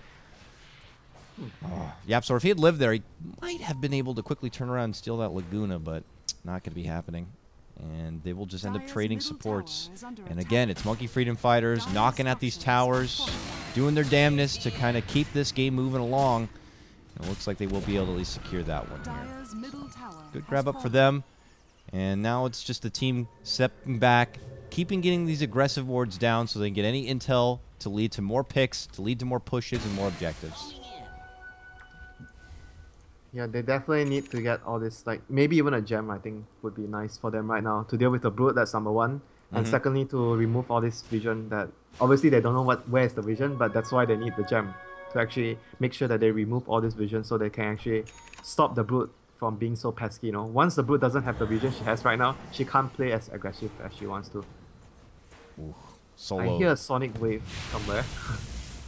Yapsor, if he had lived there, he might have been able to quickly turn around and steal that Laguna, but not going to be happening. And they will just end up trading supports. And again, it's Monkey Freedom Fighters knocking at these towers, doing their damnness to kind of keep this game moving along. And it looks like they will be able to at least secure that one here. So, good grab up for them. And now it's just the team stepping back, keeping getting these aggressive wards down so they can get any intel to lead to more picks, to lead to more pushes and more objectives. Yeah, they definitely need to get all this, like, maybe even a gem, I think, would be nice for them right now. To deal with the Brood, that's number one. And secondly, to remove all this vision that Obviously, they don't know where is the vision, but that's why they need the gem to actually make sure that they remove all this vision so they can actually stop the brute from being so pesky. Once the brute doesn't have the vision she has right now, she can't play as aggressive as she wants to. Ooh, I hear a sonic wave somewhere.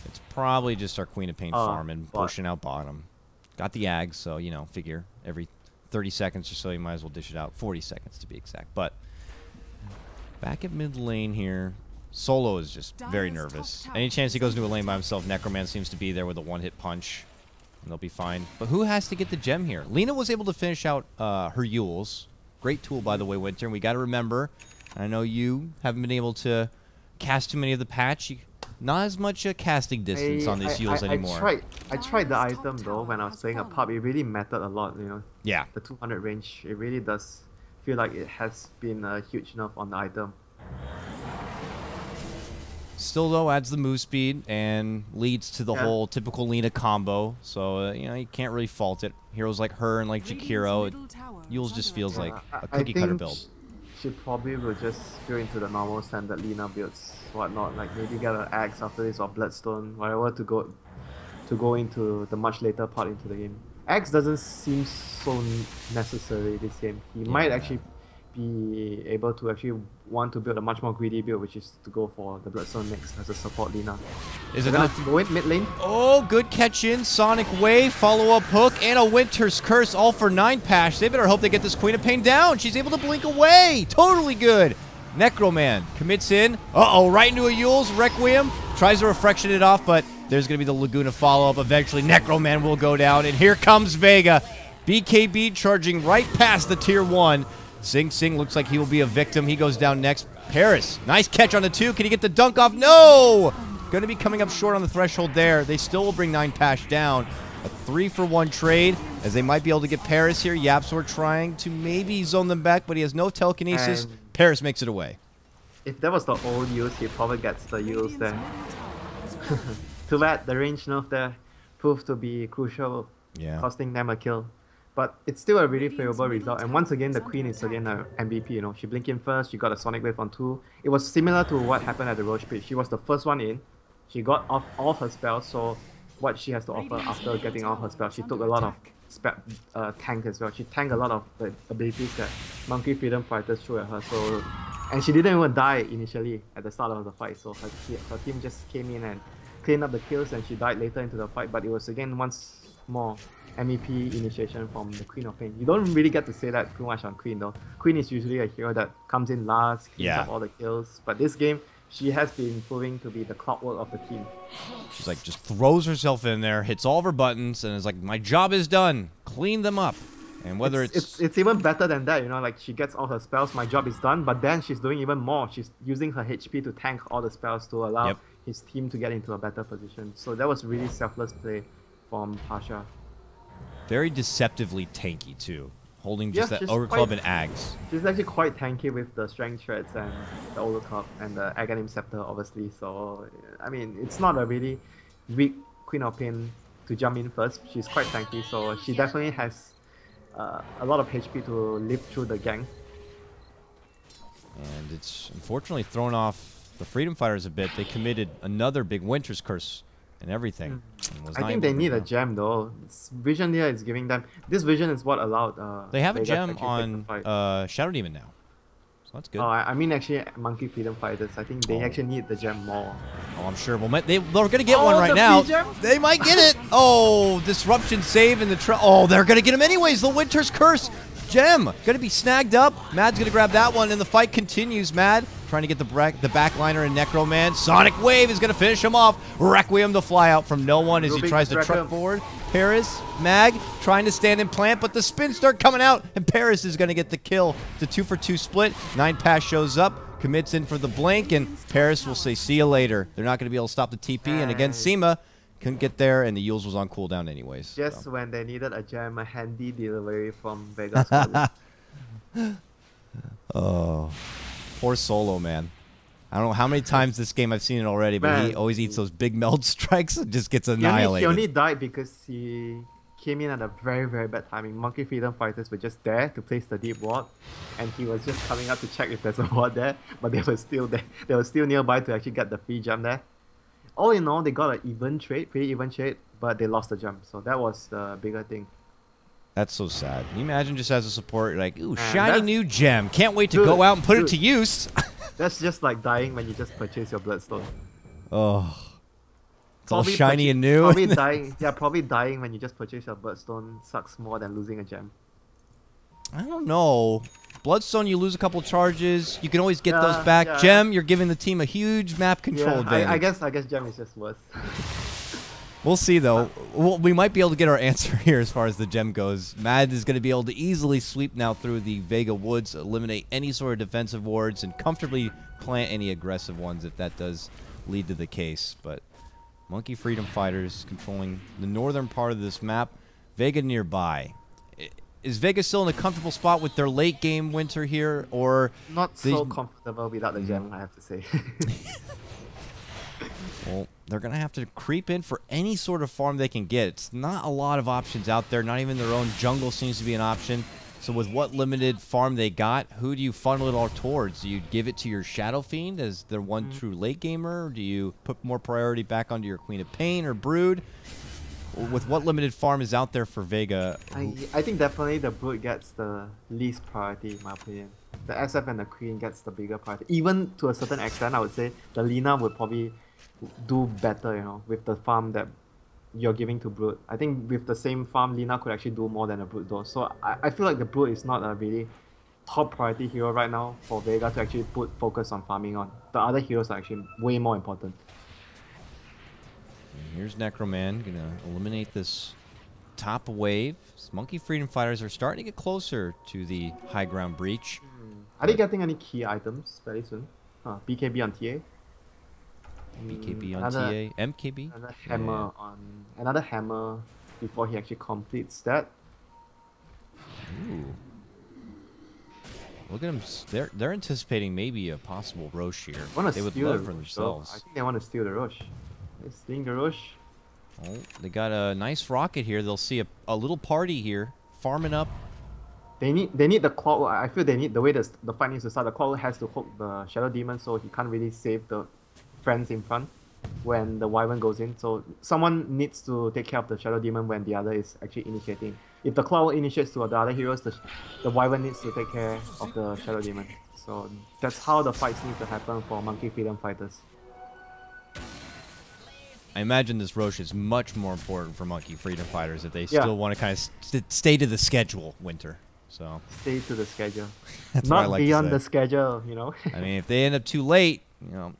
It's probably just our Queen of Pain farming, pushing out bottom. Got the Ags, so, figure every 30 seconds or so you might as well dish it out. 40 seconds to be exact. But back at mid lane here, Solo is just very nervous. Any chance he goes into a lane by himself, Necroman seems to be there with a one-hit punch, and they'll be fine. But who has to get the gem here? Lina was able to finish out her Yules. Great tool, by the way, Winter. And we got to remember, I know you haven't been able to cast too many of the patch. Not as much casting distance on these Yules anymore. I tried the item, though, when I was playing a pub. It really mattered a lot, Yeah. The 200 range, it really does feel like it has been a huge nerf on the item. Still, though, adds the move speed and leads to the whole typical Lina combo. So, you can't really fault it. Heroes like her and like Jakiro, Yules just feels like a cookie-cutter build. She probably will just go into the normal standard Lina builds, whatnot. Like maybe get an Axe after this or Bloodstone, whatever to go into the much later part into the game. Axe doesn't seem so necessary this game. He might actually be able to actually want to build a much more greedy build, which is to go for the Bloodstone next as a support Lina. Is it gonna go in mid lane? Oh, good catch in. Sonic Wave, follow-up hook, and a Winter's Curse, all for 9 Pash. They better hope they get this Queen of Pain down. She's able to blink away. Totally good. Necroman commits in. Uh-oh, right into a Yule's. Requiem tries to reflection it off, but there's going to be the Laguna follow-up. Eventually, Necroman will go down, and here comes Vega. BKB charging right past the tier 1. Sing Sing looks like he will be a victim. He goes down next. Paris, nice catch on the 2. Can he get the dunk off? No! Going to be coming up short on the threshold there. They still will bring 9 Pash down. A 3-for-1 trade, as they might be able to get Paris here. Yapsor trying to maybe zone them back, but he has no telekinesis. And Paris makes it away. If that was the old use, he probably gets the use there. Too bad the range nerf there proved to be crucial, costing them a kill. But it's still a really favorable result. And once again, the Queen is again an MVP. She blinked in first, she got a Sonic Wave on 2. It was similar to what happened at the Roche pit. She was the first one in. She got off all her spells, so what she has to offer after getting all her spells, she took a lot of tank as well. She tanked a lot of the abilities that Monkey Freedom Fighters threw at her. So, and she didn't even die initially at the start of the fight. So her team just came in and cleaned up the kills, and she died later into the fight. But it was again once more MEP initiation from the Queen of Pain. You don't really get to say that too much on Queen though. Queen is usually a hero that comes in last, cleans up all the kills. But this game, she has been proving to be the clockwork of the team. She's like, just throws herself in there, hits all of her buttons, and is like, my job is done. Clean them up. And whether it's even better than that, like she gets all her spells, my job is done, but then she's doing even more. She's using her HP to tank all the spells to allow his team to get into a better position. So that was really selfless play from Pasha. Very deceptively tanky too. Holding just that Ogre Club and Ags. She's actually quite tanky with the Strength Shreds and the Ogre Club and the Aghanim Scepter, obviously. So, I mean, it's not a really weak Queen of Pain to jump in first. She's quite tanky, so she definitely has a lot of HP to live through the gang. And it's unfortunately thrown off the Freedom Fighters a bit. They committed another big Winter's Curse and everything. I think they need a gem though. This vision here is giving them. This vision is what allowed. They have a gem on Shadow Demon now, so that's good. Oh, I mean actually Monkey Freedom Fighters. I think they actually need the gem more. Oh, I'm sure. Well, they're gonna get one right now. They might get it. Oh, disruption save in the oh, they're gonna get him anyways. The Winter's Curse gem gonna be snagged up. Mad's gonna grab that one, and the fight continues. Mad trying to get the backliner and Necroman. Sonic Wave is going to finish him off. Requiem to fly out from no one as he tries to truck forward. Paris, Mag, trying to stand and plant, but the spins start coming out, and Paris is going to get the kill. The 2-for-2 split. 9 Pass shows up, commits in for the blink, and Paris will say, see you later. They're not going to be able to stop the TP, and again, Seema couldn't get there, and the Yules was on cooldown anyways. Just when they needed a gem, a handy delivery from Vega. Oh. Poor Solo, man. I don't know how many times this game I've seen it already, but he always eats those big meld strikes and just gets annihilated. He only died because he came in at a very, very bad timing. Monkey Freedom Fighters were just there to place the deep ward, and he was just coming up to check if there's a ward there, but they were still there. They were still nearby to actually get the free jump there. All in all, they got an even trade, pretty even trade, but they lost the jump. So that was the bigger thing. That's so sad. Can you imagine just as a support, like, ooh, Man, shiny new gem. Can't wait to go out and put it to use. That's just like dying when you just purchase your bloodstone. Oh. It's all shiny and new. Probably dying. Yeah, probably dying when you just purchase your bloodstone sucks more than losing a gem. I don't know. Bloodstone, you lose a couple charges. You can always get those back. Yeah. Gem, you're giving the team a huge map control advantage. I guess gem is just worse. We'll see, though. We might be able to get our answer here as far as the gem goes. Mad is going to be able to easily sweep now through the Vega woods, eliminate any sort of defensive wards, and comfortably plant any aggressive ones if that does lead to the case. But Monkey Freedom Fighters controlling the northern part of this map. Vega nearby. Is Vega still in a comfortable spot with their late game winter here, or not so comfortable without the gem? I have to say. Well, they're gonna have to creep in for any sort of farm they can get. It's not a lot of options out there. Not even their own jungle seems to be an option. So with what limited farm they got, who do you funnel it all towards? Do you give it to your Shadow Fiend as their one true late gamer? Or do you put more priority back onto your Queen of Pain or Brood? With what limited farm is out there for Vega? I think definitely the Brood gets the least priority, in my opinion. The SF and the Queen gets the bigger priority. Even to a certain extent, I would say the Lina would probably do better, you know, with the farm that you're giving to Brood. I think with the same farm, Lina could actually do more than a Brood though. So I feel like the Brood is not a really top priority hero right now for Vega to actually put focus on farming on. The other heroes are actually way more important. Here's Necroman, gonna eliminate this top wave. Monkey Freedom Fighters are starting to get closer to the high ground breach. Are they getting any key items very soon? BKB on TA? BKB on TA, MKB. Another hammer before he actually completes that. Ooh. Look at them. They're anticipating maybe a possible Roche here. They would love for themselves. I think they want to steal the Roche. They're stealing the Roche. Oh, they got a nice rocket here. They'll see a little party here farming up. They need the Clockwork. I feel they need the way the fight needs to start. The Clockwork has to hook the Shadow Demon, so he can't really save the friends in front when the Wyvern goes in. So someone needs to take care of the Shadow Demon when the other is actually initiating. If the Clockwork initiates to the other heroes, the Wyvern needs to take care of the Shadow Demon. So that's how the fights need to happen for Monkey Freedom Fighters. I imagine this Roche is much more important for Monkey Freedom Fighters if they still want to kind of stay to the schedule, Winter. So stay to the schedule. That's not like beyond the schedule, you know. I mean, if they end up too late, you know,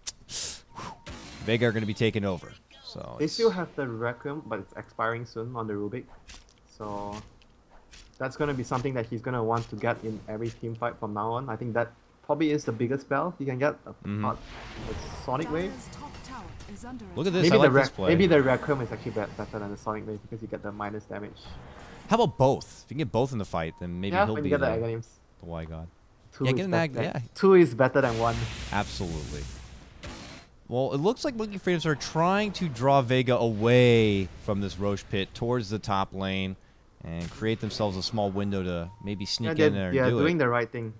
Vega are going to be taken over. So they still have the Requiem, but it's expiring soon on the Rubik. So that's going to be something that he's going to want to get in every team fight from now on. I think that probably is the biggest spell he can get. A Sonic Wave. Look at this. Maybe the Requiem is actually better than the Sonic Wave because you get the minus damage. How about both? If you can get both in the fight, then maybe he'll be the Y God. Yeah, 2 is better than 1. Absolutely. Well, it looks like Monkey Freedoms are trying to draw Vega away from this Roche pit towards the top lane and create themselves a small window to maybe sneak in there and do it. They're doing the right thing.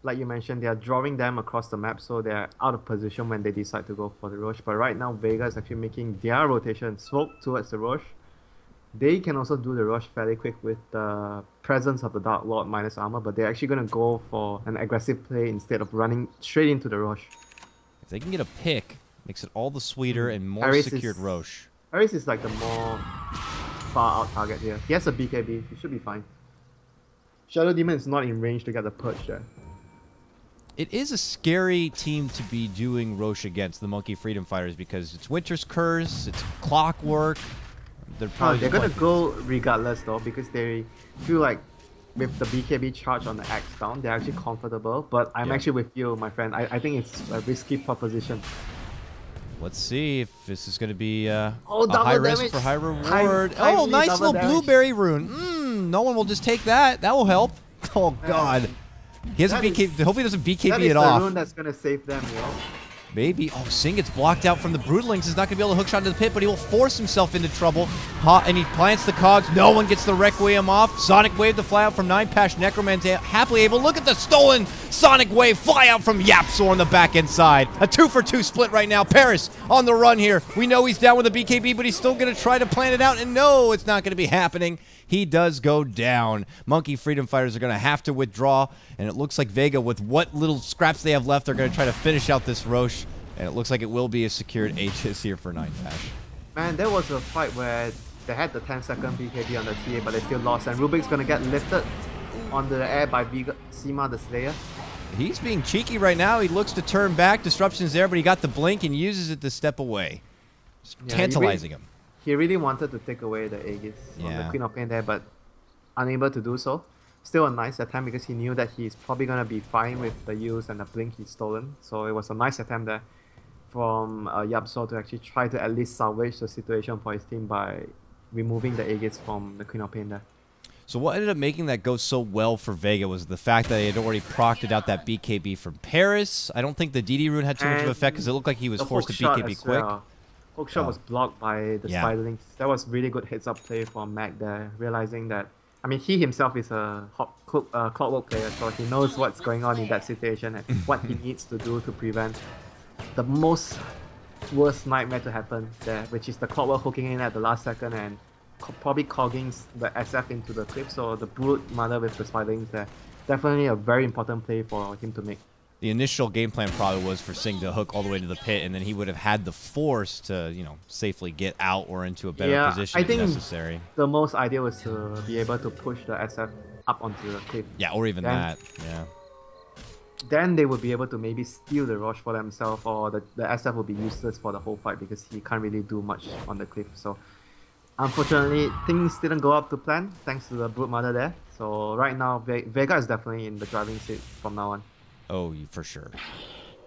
Like you mentioned, they are drawing them across the map, so they're out of position when they decide to go for the Roche. But right now, Vega is actually making their rotation smoke towards the Roche. They can also do the Roche fairly quick with the presence of the Dark Lord minus armor, but they're actually going to go for an aggressive play instead of running straight into the Roche. If they can get a pick, makes it all the sweeter and more secured Roche. Ares is like the more far out target here. He has a BKB, he should be fine. Shadow Demon is not in range to get the Purge there. It is a scary team to be doing Roche against, the Monkey Freedom Fighters, because it's Winter's Curse, it's Clockwork. They're going to go regardless though, because they feel like with the BKB charge on the Axe down, they're actually comfortable. But I'm actually with you, my friend. I think it's a risky proposition. Let's see if this is going to be a high risk for high reward. Oh, nice little blueberry rune. No one will just take that. That will help. Oh, God. He hasn't BKB. Hopefully he doesn't BKB it off. That is the rune that's going to save them, you know? Maybe. Oh, Singh gets blocked out from the Broodlings. He's not going to be able to hookshot into the pit, but he will force himself into trouble. And he plants the cogs. No one gets the Requiem off. Sonic Wave to fly out from 9. Pash Necroman's happily able. Look at the stolen Sonic Wave fly out from Yapzor on the back end side. A 2-for-2 split right now. Paris on the run here. We know he's down with a BKB, but he's still going to try to plan it out. And no, it's not going to be happening. He does go down. Monkey Freedom Fighters are going to have to withdraw, and it looks like Vega, with what little scraps they have left, are going to try to finish out this Roche, and it looks like it will be a secured Aegis here for 9 Pash. Man, there was a fight where they had the 10-second BKB on the TA, but they still lost, and Rubik's going to get lifted onto the air by Vega, Seema the Slayer. He's being cheeky right now. He looks to turn back. Disruption's there, but he got the blink and uses it to step away. Tantalizing him. He really wanted to take away the Aegis on the Queen of Pain there, but unable to do so. Still a nice attempt because he knew that he's probably going to be fine with the use and the blink he's stolen. So it was a nice attempt there from Yapzor to actually try to at least salvage the situation for his team by removing the Aegis from the Queen of Pain there. So what ended up making that go so well for Vega was the fact that he had already procced out that BKB from Paris. I don't think the DD rune had too much of an effect because it looked like he was forced to BKB quick. Hookshot was blocked by the Spiderlings. That was really good heads-up play from Mac there, realizing that, I mean, he himself is a clockwork player, so he knows what's going on in that situation and what he needs to do to prevent the most worst nightmare to happen there, which is the clockwork hooking in at the last second and probably cogging the SF into the cliff. So the Brood Mother with the Spiderlings there, definitely a very important play for him to make. The initial game plan probably was for Singh to hook all the way to the pit, and then he would have had the force to, you know, safely get out or into a better position if necessary. The most ideal was to be able to push the SF up onto the cliff. Yeah, or even that. Yeah. Then they would be able to maybe steal the Roche for themselves, or the SF will be useless for the whole fight because he can't really do much on the cliff. So unfortunately, things didn't go up to plan thanks to the Brood Mother there. So right now, Vega is definitely in the driving seat from now on. Oh, for sure.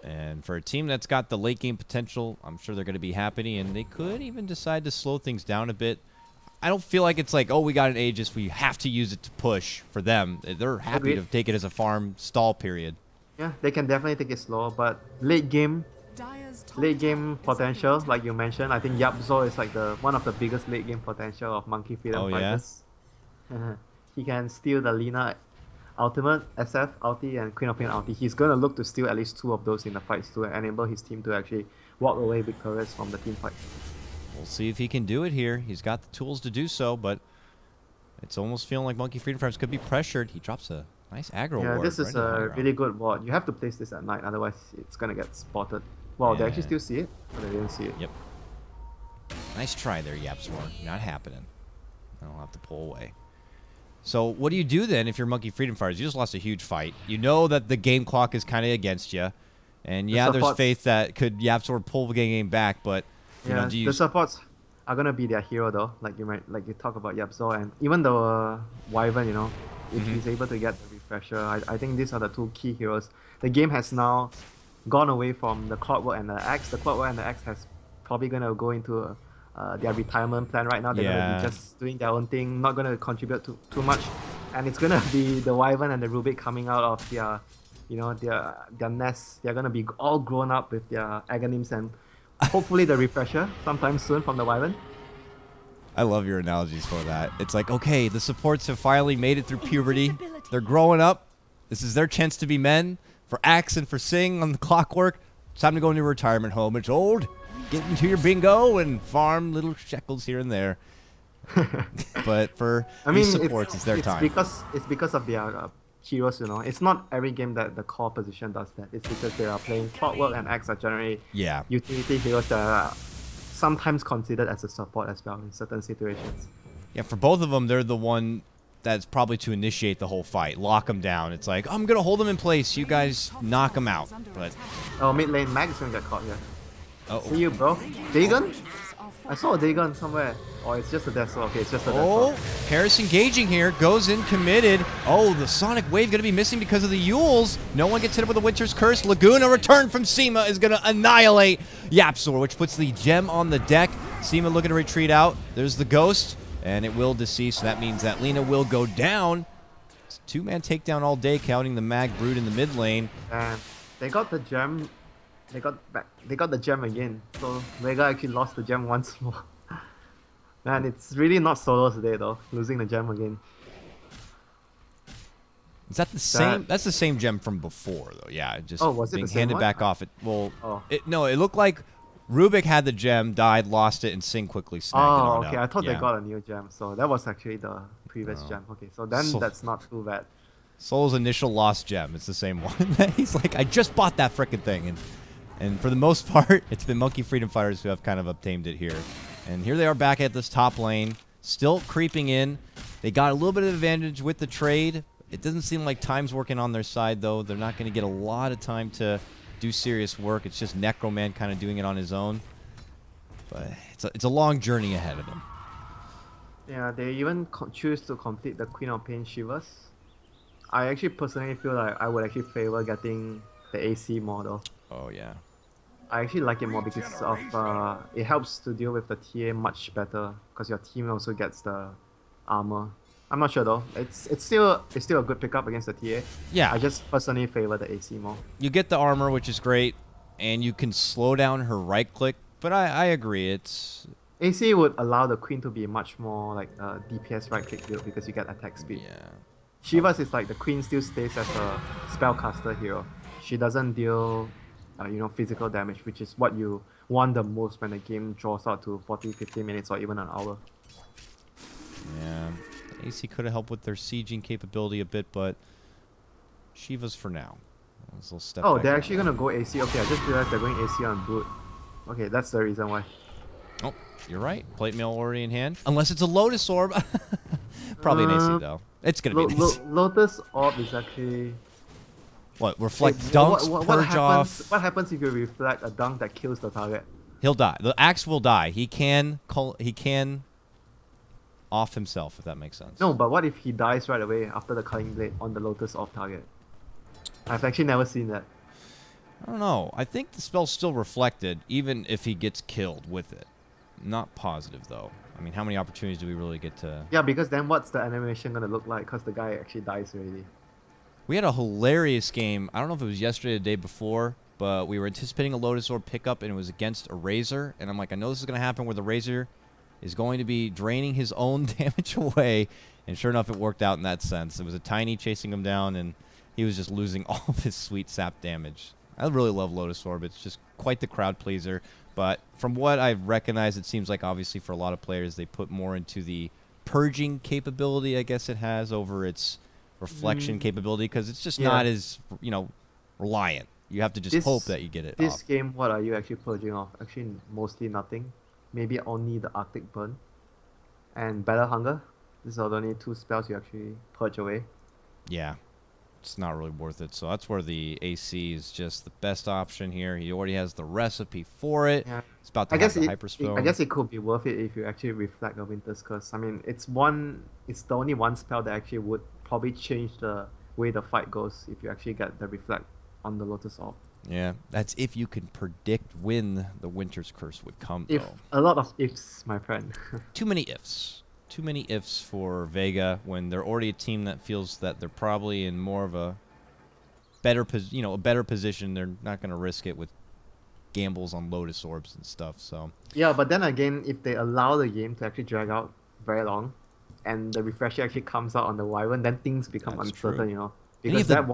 And for a team that's got the late game potential, I'm sure they're going to be happy, and they could even decide to slow things down a bit. I don't feel like it's like, oh, we got an Aegis, we have to use it to push for them. They're happy to take it as a farm stall period. Yeah, they can definitely take it slow, but late game potential, like you mentioned, I think Yapzor is like one of the biggest late game potential of Monkey Freedom Fighters. Yeah? He can steal the Lina Ultimate, SF, ulti, and Queen of Pain ulti. He's going to look to steal at least 2 of those in the fights to enable his team to actually walk away victorious from the team fight. We'll see if he can do it here. He's got the tools to do so, but it's almost feeling like Monkey Freedom Fighters could be pressured. He drops a nice aggro ward. Yeah, this is a really good ward. You have to place this at night, otherwise it's going to get spotted. Wow, they actually still see it? But they didn't see it. Yep. Nice try there, Yapzor. Not happening. I'll have to pull away. So what do you do then if you're Monkey Freedom Fighters? You just lost a huge fight. You know that the game clock is kind of against you. And yeah, there's faith that could Yapzor pull the game back, but you know, the supports are gonna be their hero though. Like you talk about Yapzor, and even the Wyvern, you know, if he's able to get the refresher, I think these are the 2 key heroes. The game has now gone away from the Clockwork and the Axe. The Clockwork and the Axe has probably gonna go into their retirement plan right now. They're gonna be just doing their own thing, not gonna contribute too much, and it's gonna be the Wyvern and the Rubik coming out of their, you know, their nests. They're gonna be all grown up with their Aghanims and hopefully the refresher sometime soon from the Wyvern. I love your analogies for that. It's like, okay, the supports have finally made it through puberty. They're growing up. This is their chance to be men. For Axe and for Singh on the Clockwork, it's time to go into a retirement home. It's old. Get into your bingo and farm little shekels here and there. But for these supports, it's their time. It's because of their heroes, you know. It's not every game that the core position does that. It's because they are playing Clockwork and Axe are generally utility heroes that are sometimes considered as a support as well in certain situations. Yeah, for both of them, they're the one that's probably to initiate the whole fight, lock them down. It's like, I'm gonna hold them in place. You guys knock them out. But mid lane Mag is gonna get caught here. Uh-oh. See you, bro. Dagon? I saw a Dagon somewhere. Oh, it's just a Death Sword. Okay, it's just a Death Sword. Paris engaging here. Goes in committed. Oh, the Sonic Wave going to be missing because of the Yules. No one gets hit with a Winter's Curse. Laguna return from Seema is going to annihilate Yapzor, which puts the gem on the deck. Seema looking to retreat out. There's the Ghost, and it will decease. So that means that Lina will go down. It's a 2-man takedown all day, counting the Mag Brood in the mid lane. And they got the gem They got the gem again. So Vega actually lost the gem once more. Man, it's really not solo today though. Losing the gem again. Is that the same? That's the same gem from before, though. Yeah, just was it being the same handed one? back off. It Oh. no, it looked like Rubik had the gem, died, lost it, and Singh quickly snagged it Oh, on okay. out. I thought Yeah. they got a new gem, so that was actually the previous gem. Okay, so then that's not too bad. Sol's initial lost gem. It's the same one. He's like, I just bought that frickin' thing, and for the most part, it's been Monkey Freedom Fighters who have kind of obtained it here. And here they are back at this top lane, still creeping in. They got a little bit of advantage with the trade. It doesn't seem like time's working on their side, though. They're not going to get a lot of time to do serious work. It's just Necroman kind of doing it on his own. But it's a long journey ahead of them. Yeah, they even choose to complete the Queen of Pain Shivers. I actually personally feel like I would actually favor getting the AC model. Oh, yeah. I actually like it more because of it helps to deal with the TA much better because your team also gets the armor. I'm not sure though. It's still a good pickup against the TA. Yeah. I just personally favor the AC more. You get the armor, which is great, and you can slow down her right click. But I agree. It's AC would allow the Queen to be much more like a DPS right click build because you get attack speed. yeah. Shivas is like the Queen still stays as a spellcaster hero. She doesn't deal physical damage, which is what you want the most when the game draws out to 40, 50 minutes or even an hour. Yeah. AC could have helped with their sieging capability a bit, but Shiva's for now. Step Oh, back they're down. actually gonna go AC. Okay, I just realized they're going AC on Brood. Okay, that's the reason why. Oh, you're right. Plate mail already in hand. Unless it's a Lotus Orb. Probably an AC, though. It's going to be an AC. Lotus Orb is actually... What? Reflect Wait, dunks, what purge happens, off. What happens if you reflect a dunk that kills the target? He'll die. The axe will die. He can off himself, if that makes sense. No, but what if he dies right away after the Culling Blade on the Lotus Orb target? I've actually never seen that. I don't know. I think the spell's still reflected, even if he gets killed with it. Not positive, though. I mean, how many opportunities do we really get to... Yeah, because then what's the animation gonna look like? Because the guy actually dies already. We had a hilarious game. I don't know if it was yesterday or the day before, but we were anticipating a Lotus Orb pickup, and it was against a Razor. And I'm like, I know this is going to happen where the Razor is going to be draining his own damage away. And sure enough, it worked out in that sense. It was a Tiny chasing him down, and he was just losing all of his sweet sap damage. I really love Lotus Orb. It's just quite the crowd pleaser. But from what I've recognized, it seems like obviously for a lot of players, they put more into the purging capability, I guess it has, over its reflection capability, because it's just not as, reliant. You have to just hope that you get it This off. game, what are you actually purging off? Actually, mostly nothing. Maybe only the Arctic Burn and Battle Hunger. These are the only two spells you actually purge away. Yeah. It's not really worth it. So that's where the AC is just the best option here. He already has the recipe for it. Yeah. It's about to have the Hyperspell. I guess it could be worth it if you actually reflect the Winter's Curse. I mean, it's the only one spell that actually would probably change the way the fight goes if you actually get the reflect on the Lotus Orb. Yeah, that's if you can predict when the Winter's Curse would come, though. A lot of ifs, my friend. Too many ifs. Too many ifs for Vega when they're already a team that feels that they're probably in more of a better position. They're not going to risk it with gambles on Lotus Orbs and stuff. So yeah, but then again, if they allow the game to actually drag out very long, and the refresher actually comes out on the Wyvern, then things become That's uncertain, true. because that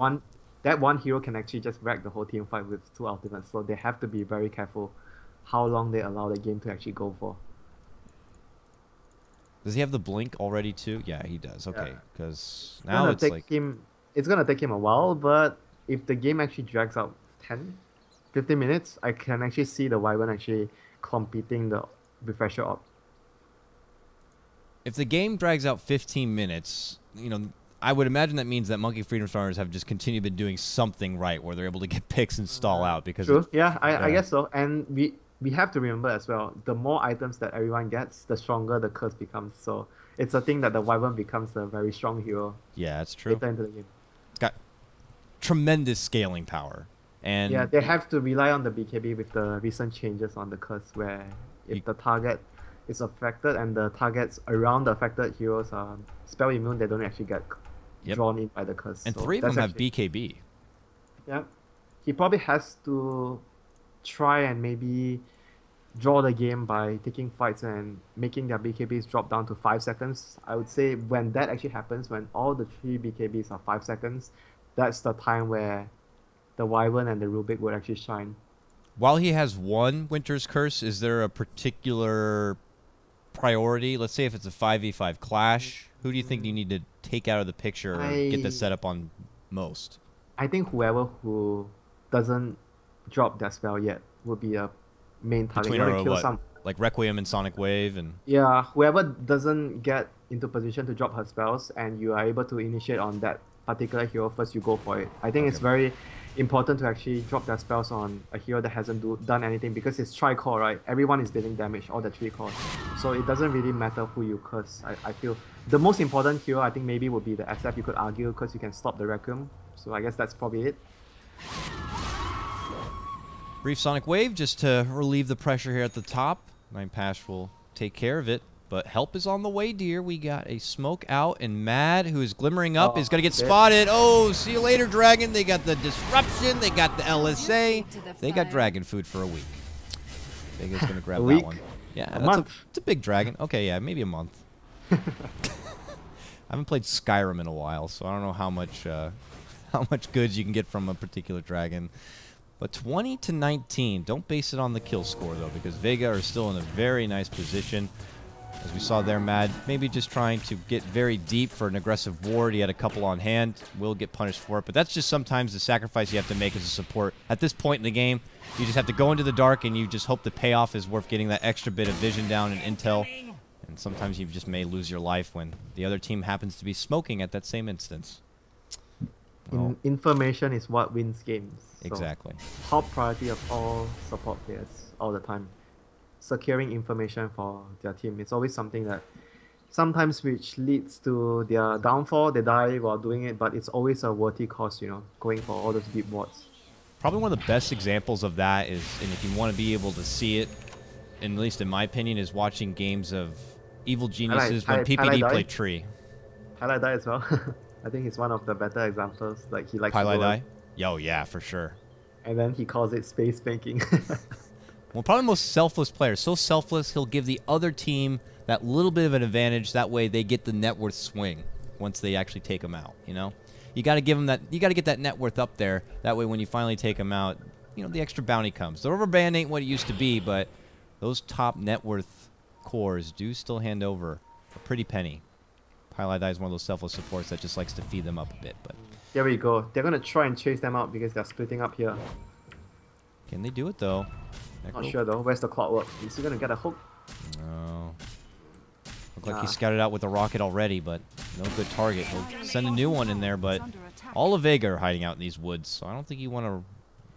one hero can actually just wreck the whole team fight with two ultimates. So they have to be very careful how long they allow the game to actually go for. Does he have the blink already too? Yeah, he does. Okay, because Yeah. now it's like It's gonna take him a while, but if the game actually drags out 10, 15 minutes, I can actually see the Wyvern actually competing the refresher up. if the game drags out 15 minutes, I would imagine that means that Monkey Freedom Stars have just continued been doing something right, where they're able to get picks and stall out because True. Yeah, I guess so. And we have to remember as well, the more items that everyone gets, the stronger the curse becomes. So it's a thing that the Wyvern becomes a very strong hero yeah, that's true. later into the game. It's got tremendous scaling power, and Yeah, they have to rely on the BKB with the recent changes on the curse, where if the target is affected and the targets around the affected heroes are spell immune, they don't actually get drawn in by the curse. and So 3 of them that's have actually- BKB. Yeah, he probably has to try and maybe draw the game by taking fights and making their BKBs drop down to 5 seconds. I would say when that actually happens, when all the 3 BKBs are 5 seconds, that's the time where the Wyvern and the Rubik would actually shine. While he has one Winter's Curse, is there a particular priority? Let's say if it's a 5v5 clash, who do you think you need to take out of the picture or get the setup on most? I think whoever who doesn't drop their spell yet would be a main target. Between You wanna our, kill what, some. like Requiem and Sonic Wave and... Yeah, whoever doesn't get into position to drop her spells and you are able to initiate on that particular hero first, you go for it. I think it's very important to actually drop their spells on a hero that hasn't done anything because it's tri-core, right? Everyone is dealing damage, all the 3 cores. So it doesn't really matter who you curse. I feel the most important hero I think maybe would be the SF, you could argue, because you can stop the Requiem. So I guess that's probably it. Brief Sonic Wave just to relieve the pressure here at the top. 9Pash will take care of it. But help is on the way, dear. We got a smoke out, and Mad, who is glimmering up, is going to get spotted. Oh, see you later, Dragon. They got the disruption. They got the LSA. They got dragon food for a week. Vega's going to grab that one. Yeah, it's a big dragon. Okay, yeah, maybe a month. I haven't played Skyrim in a while, so I don't know how much goods you can get from a particular dragon. But 20-19. Don't base it on the kill score, though, because Vega are still in a very nice position. As we saw there, Mad maybe just trying to get very deep for an aggressive ward. He had a couple on hand. Will get punished for it. But that's just sometimes the sacrifice you have to make as a support. At this point in the game, you just have to go into the dark and you just hope the payoff is worth getting that extra bit of vision down and intel. And sometimes you just may lose your life when the other team happens to be smoking at that same instance. Well, information is what wins games. So exactly. Top priority of all support players all the time. Securing information for their team. It's always something that sometimes which leads to their downfall. They die while doing it, but it's always a worthy cause, you know, going for all those deep wards. Probably one of the best examples of that is, and if you want to be able to see it, at least in my opinion, is watching games of Evil Geniuses when PPD play Tree. Highlight Die as well. I think it's one of the better examples. Like he likes Highlight Die? Yo, yeah, for sure. And then he calls it space banking. Well, probably the most selfless player. So selfless, he'll give the other team that little bit of an advantage. That way, they get the net worth swing once they actually take them out. You know, you got to give them that. You got to get that net worth up there. That way, when you finally take them out, you know the extra bounty comes. The rubber band ain't what it used to be, but those top net worth cores do still hand over a pretty penny. Highlight Die is one of those selfless supports that just likes to feed them up a bit. But there we go. They're gonna try and chase them out because they're splitting up here. Can they do it though? Not sure though. Where's the clockwork? Is he gonna get a hook? No. Looked like he scouted out with a rocket already, but no good target. He'll send a new one in there, but all of Vega are hiding out in these woods, so I don't think you want to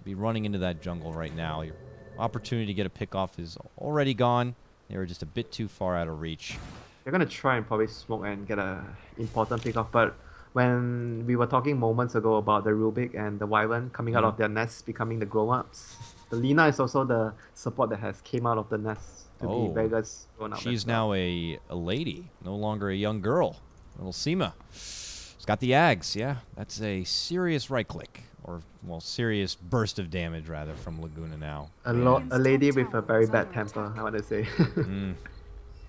be running into that jungle right now. Your opportunity to get a pick off is already gone. They were just a bit too far out of reach. They're gonna try and probably smoke and get a important pick off, but when we were talking moments ago about the Rubik and the Wyvern coming out of their nests, becoming the grown-ups, the Lina is also the support that has came out of the nest to be Vega's grown-up. She's now a lady, no longer a young girl. Little Seema. She's got the Ags, yeah. That's a serious right-click. Or, well, serious burst of damage, rather, from Laguna now. A lady with a very bad temper, I want to say.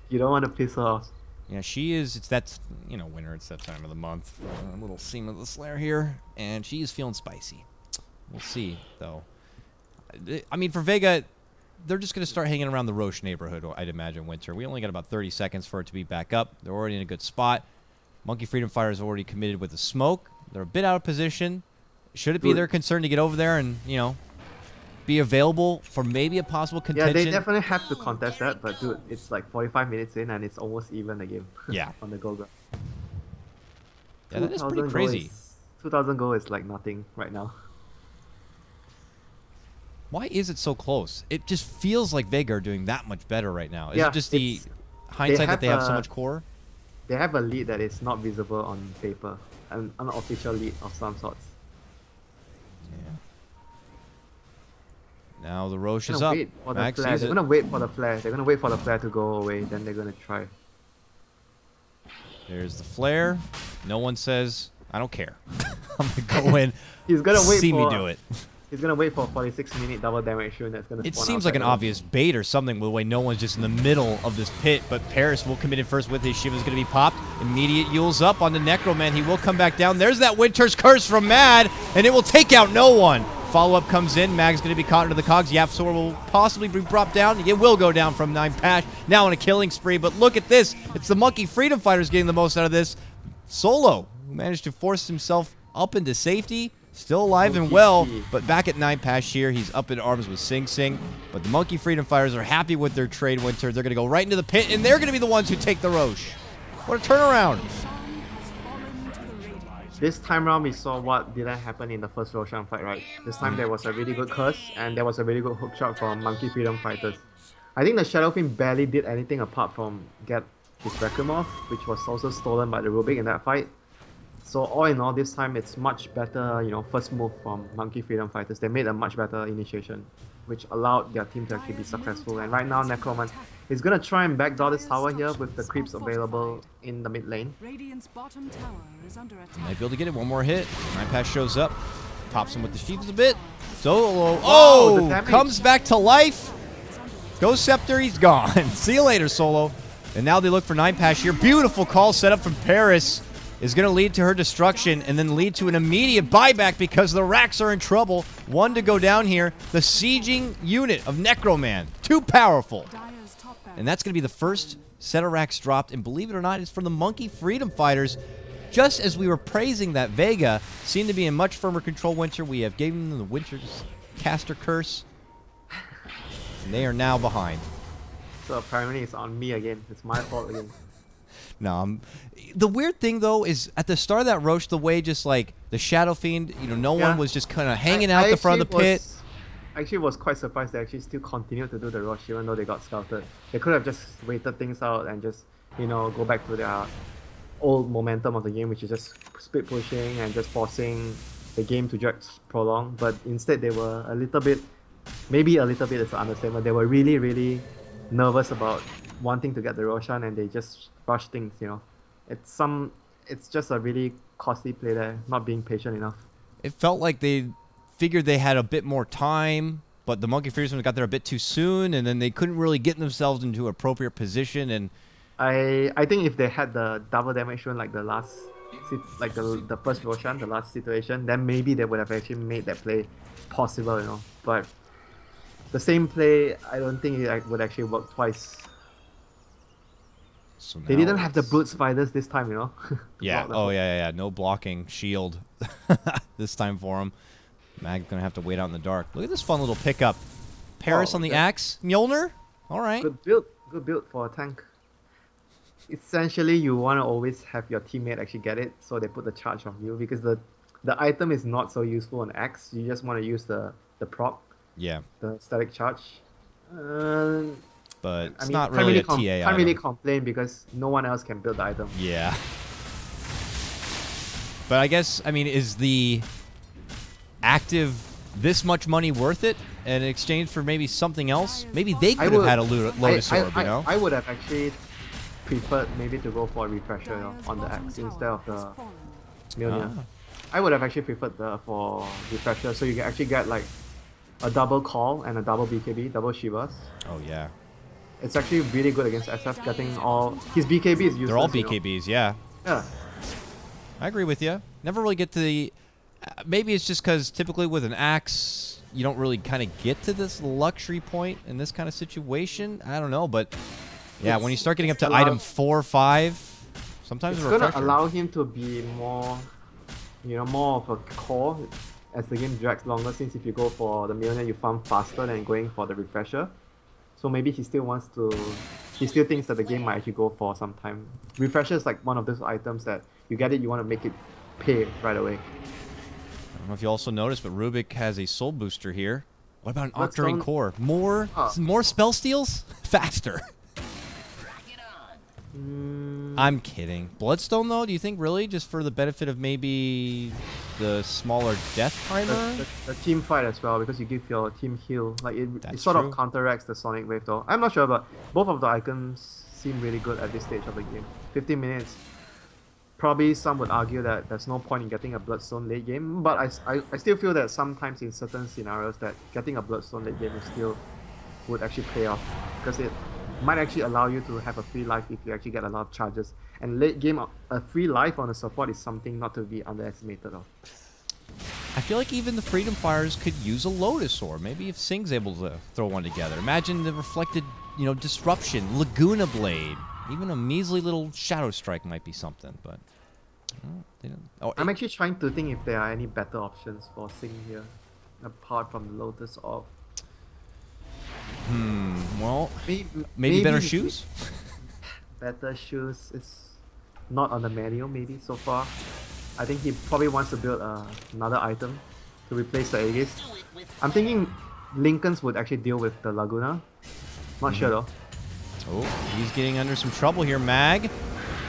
You don't want to piss her off. Yeah, she is. It's that, you know, winter. It's that time of the month. A little Seema the Slayer here. And she is feeling spicy. We'll see, though. I mean, for Vega, they're just going to start hanging around the Roche neighborhood, I'd imagine, winter. We only got about 30 seconds for it to be back up. They're already in a good spot. Monkey Freedom Fighter is already committed with the smoke. They're a bit out of position. Should it be their concern to get over there and, you know, be available for maybe a possible contention? Yeah, they definitely have to contest that, but dude, it's like 45 minutes in and it's almost even the game. Yeah. On the goal. Yeah, that is pretty crazy. 2,000 goal is like nothing right now. Why is it so close? It just feels like Vega are doing that much better right now. Is it just the hindsight that they have so much core? They have a lead that is not visible on paper. An unofficial lead of some sorts. Yeah. Now the Roche is up. They're gonna wait for the flare. They're gonna wait for the flare to go away. Then they're gonna try. There's the flare. No one says, I don't care. I'm gonna go in. He's gonna wait see for, me do it. He's gonna wait for 46-minute double damage rune that's gonna It spawn seems like an outside. obvious bait or something, the way no one's just in the middle of this pit, but Paris will come in first with his Shiva's going to be popped. Immediate Yule's up on the Necroman. He will come back down. There's that Winter's Curse from Mad, and it will take out no one. Follow-up comes in. Mag's going to be caught into the cogs. Yapsor will possibly be brought down. It will go down from 9 Pash. Now on a killing spree, but look at this. It's the Monkey Freedom Fighters getting the most out of this. Solo, who managed to force himself up into safety. Still alive and well, but back at 9 Pash here, he's up in arms with Sing Sing. But the Monkey Freedom Fighters are happy with their trade, Winter. They're going to go right into the pit, and they're going to be the ones who take the Roche. What a turnaround. This time around, we saw what didn't happen in the first Roshan fight, right? This time there was a really good curse, and there was a really good hook shot from Monkey Freedom Fighters. I think the Shadow Fiend barely did anything apart from get his Requiem off, which was also stolen by the Rubik in that fight. So all in all, this time it's much better, you know, first move from Monkey Freedom Fighters. They made a much better initiation, which allowed their team to actually be successful. And right now, Necroman is going to try and backdoor this tower here with the creeps available in the mid lane. Might be able to get it. One more hit. 9 Pash shows up. Pops him with the Shivas a bit. Solo. Oh! Comes back to life. Ghost Scepter, he's gone. See you later, Solo. And now they look for 9 Pash here. Beautiful call set up from Paris. Is going to lead to her destruction and then lead to an immediate buyback because the racks are in trouble. One to go down here. The sieging unit of Necroman. Too powerful. And that's going to be the first set of racks dropped. And believe it or not, it's from the Monkey Freedom Fighters. Just as we were praising that Vega seemed to be in much firmer control, Winter, we have given them the Winter's Caster Curse. And they are now behind. So apparently it's on me again. It's my fault again. No, the weird thing though is at the start of that Roche, the way just like the Shadow Fiend, you know, no one was just kind of hanging out the front of the pit. I actually was quite surprised they actually still continued to do the Roche even though they got scouted. They could have just waited things out and just, you know, go back to their old momentum of the game, which is just speed pushing and just forcing the game to just prolong. But instead they were a little bit, maybe a little bit is an understatement, they were really, really nervous about wanting to get the Roshan and they just rush things, you know. It's just a really costly play there, not being patient enough. It felt like they figured they had a bit more time, but the Monkey Freedom got there a bit too soon, and then they couldn't really get themselves into an appropriate position. And I think if they had the double damage rune like the last, like the first Roshan, the last situation, then maybe they would have actually made that play possible, you know. But the same play, I don't think it would actually work twice. So they didn't have the brute spiders this time, you know. Yeah. Oh yeah. No blocking shield this time for him. Mag's gonna have to wait out in the dark. Look at this fun little pickup. Paris on the axe. Mjolnir. All right. Good build. Good build for a tank. Essentially, you want to always have your teammate actually get it, so they put the charge on you because the item is not so useful on axe. You just want to use the proc. Yeah. The static charge. But it's not really a TA item. Can't really complain because no one else can build the item. Yeah. But I guess, I mean, is the active this much money worth it in exchange for maybe something else? Maybe they could have had a Lotus Orb, you know? I would have actually preferred maybe to go for a refresher, you know, on the axe instead of the Mjolnir. I would have actually preferred for refresher so you can actually get like a double call and a double BKB, double Shivas. Oh yeah. It's actually really good against SF, getting all... His BKB is useless. They're all BKBs, yeah. Yeah. I agree with you. Never really get to the... maybe it's just because typically with an axe, you don't really kind of get to this luxury point in this kind of situation. I don't know, but... yeah, when you start getting up to item 4 or 5, sometimes it's going to allow him to be more... you know, more of a core as the game drags longer, since if you go for the Mjolnir, you farm faster than going for the refresher. So maybe he still wants to... he still thinks that the game might actually go for some time. Refresher is like one of those items that you get it, you want to make it pay right away. I don't know if you also noticed, but Rubik has a soul booster here. What about an Octarine Core? More spell steals? Faster. I'm kidding. Bloodstone, though, do you think really? Just for the benefit of maybe the smaller death timer? The team fight as well, because you give your team heal. Like it sort of counteracts the Sonic Wave, though. I'm not sure, but both of the icons seem really good at this stage of the game. 15 minutes. probably some would argue that there's no point in getting a Bloodstone late game, but I still feel that sometimes in certain scenarios that getting a Bloodstone late game is still would actually pay off, because it might actually allow you to have a free life if you actually get a lot of charges. And late game, a free life on a support is something not to be underestimated of. I feel like even the Freedom Fighters could use a Lotus Orb. Maybe if Sing's able to throw one together. Imagine the reflected, disruption, Laguna Blade. Even a measly little Shadow Strike might be something, but they don't. Oh, I'm actually trying to think if there are any better options for Sing here, apart from the Lotus Orb. Well, maybe better shoes? Better shoes is not on the menu, maybe, so far. I think he probably wants to build another item to replace the Aegis. I'm thinking Lincoln's would actually deal with the Laguna. Not sure though. Oh, he's getting under some trouble here. Mag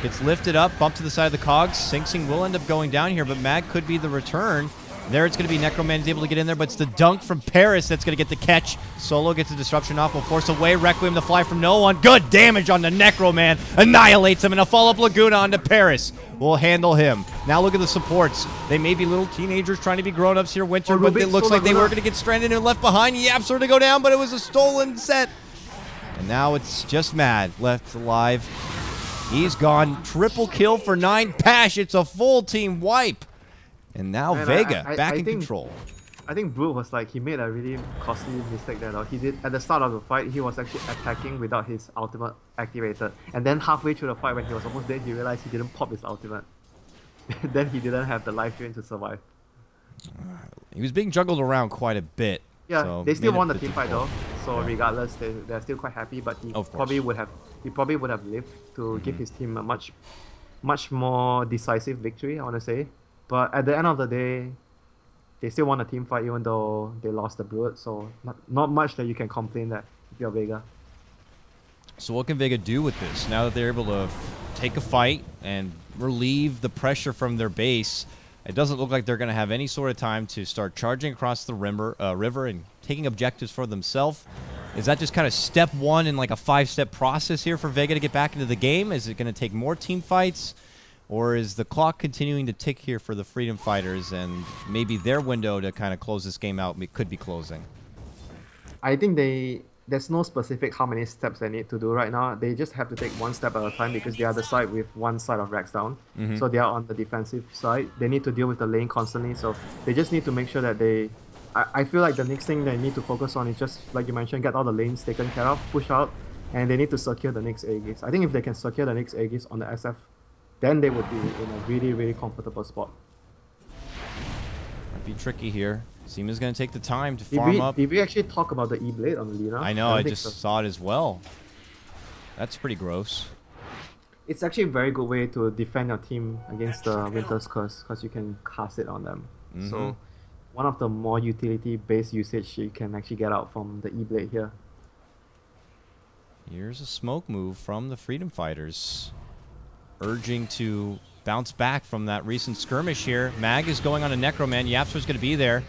gets lifted up, bumped to the side of the cogs. Sing will end up going down here, but Mag could be the return. There it's going to be Necroman is able to get in there, but it's the dunk from Paris that's going to get the catch. Solo gets the disruption off, will force away. Requiem to fly from no one. Good damage on the Necroman. Annihilates him, and a follow-up Laguna onto Paris. Will handle him. Now look at the supports. They may be little teenagers trying to be grown-ups here, Winter, but it looks like they were going to get stranded and left behind. Yaps were to go down, but it was a stolen set. And now it's just Mad left alive. He's gone. Triple kill for 9. Pash, it's a full team wipe. And now Vega back in control. I think Brute was like, he made a really costly mistake there. He did, at the start of the fight, he was actually attacking without his ultimate activated. And then halfway through the fight, when he was almost dead, he realized he didn't pop his ultimate. Then he didn't have the life drain to survive. He was being juggled around quite a bit. Yeah, so they still won the team fight though. So regardless, they're still quite happy. But he probably would have lived to give his team a much more decisive victory, I want to say. But at the end of the day, they still won a team fight even though they lost the Brute. So not much that you can complain that if you're Vega. So what can Vega do with this now that they're able to take a fight and relieve the pressure from their base? It doesn't look like they're going to have any sort of time to start charging across the river and taking objectives for themselves. Is that just kind of step one in like a 5-step process here for Vega to get back into the game? Is it going to take more team fights? Or is the clock continuing to tick here for the Freedom Fighters and maybe their window to kind of close this game out could be closing? I think there's no specific how many steps they need to do right now. They just have to take one step at a time because they are the side with one side of Rex down. So they are on the defensive side. They need to deal with the lane constantly. So they just need to make sure that they... I feel like the next thing they need to focus on is just, like you mentioned, get all the lanes taken care of, push out, and they need to secure the next Aegis. I think if they can secure the next Aegis on the SF, then they would be in a really, really comfortable spot. Might be tricky here. Seema's going to take the time to farm up. Did we actually talk about the E-Blade on Lina? I know, I just saw it as well. That's pretty gross. It's actually a very good way to defend your team against the Winter's Curse because you can cast it on them. So one of the more utility-based usage you can actually get out from the E-Blade here. Here's a smoke move from the Freedom Fighters. Urging to bounce back from that recent skirmish here. Mag is going on a Necroman. Yapster's going to be there.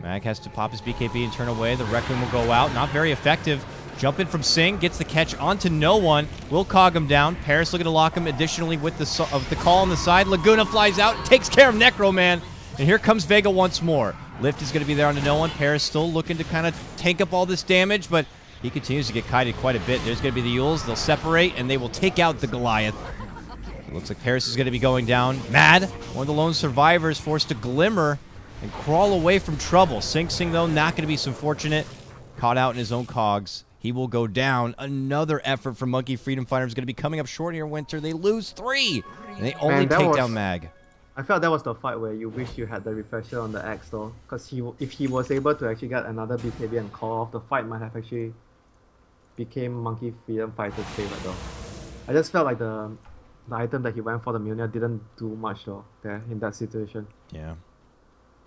Mag has to pop his BKB and turn away. The Requiem will go out. Not very effective. Jump in from Sing. Gets the catch onto no one. Will cog him down. Paris looking to lock him additionally with the call on the side. Laguna flies out. Takes care of Necroman. And here comes Vega once more. Lift is going to be there onto no one. Paris still looking to kind of tank up all this damage, but he continues to get kited quite a bit. There's going to be the Yules. They'll separate, and they will take out the Goliath. Looks like Paris is going to be going down. Mad, one of the lone survivors, forced to glimmer and crawl away from trouble. Sing, though, not going to be so fortunate. Caught out in his own cogs. He will go down. Another effort from Monkey Freedom Fighter is going to be coming up short here, Winter. They lose 3, and they only take down Mag. I felt that was the fight where you wish you had the refresher on the X, though. Because if he was able to actually get another BKB and call off, the fight might have actually became Monkey Freedom Fighter's favorite, though. I just felt like the item that he went for, the Mjolnir, didn't do much though there in that situation. Yeah.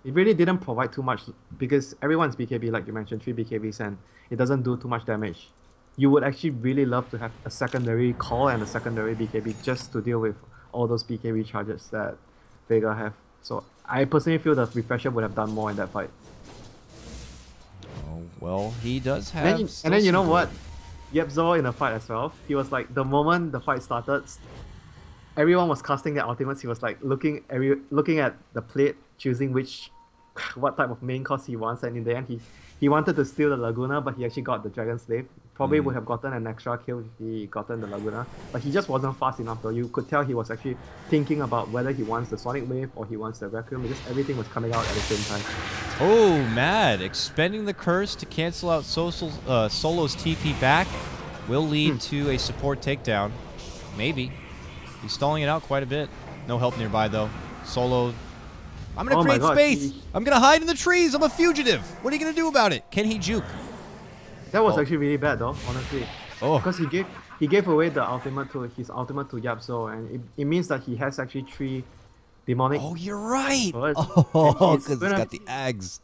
It really didn't provide too much because everyone's BKB, like you mentioned, 3 BKBs, and it doesn't do too much damage. You would actually really love to have a secondary call and a secondary BKB just to deal with all those BKB charges that Vega have. So I personally feel that Refresher would have done more in that fight. Oh, well, he does have... And then you know what? Yepzor in a fight as well. He was like, the moment the fight started, everyone was casting their ultimates, he was like looking at the plate, choosing what type of main course he wants, and in the end he wanted to steal the Laguna, but he actually got the Dragon Slave. Probably would have gotten an extra kill if he gotten the Laguna, but he just wasn't fast enough though. You could tell he was actually thinking about whether he wants the Sonic Wave or he wants the Requiem, because everything was coming out at the same time. Oh, Mad expending the curse to cancel out Solo's TP back will lead to a support takedown. Maybe. He's stalling it out quite a bit. No help nearby though. Solo, I'm going to create space. I'm going to hide in the trees. I'm a fugitive. What are you going to do about it? Can he juke? That was actually really bad though, honestly. Oh. Because he gave away his ultimate to Yapso, and it means that he has actually 3 demonic. Oh, you're right. Birds, oh, because it's got the Ags.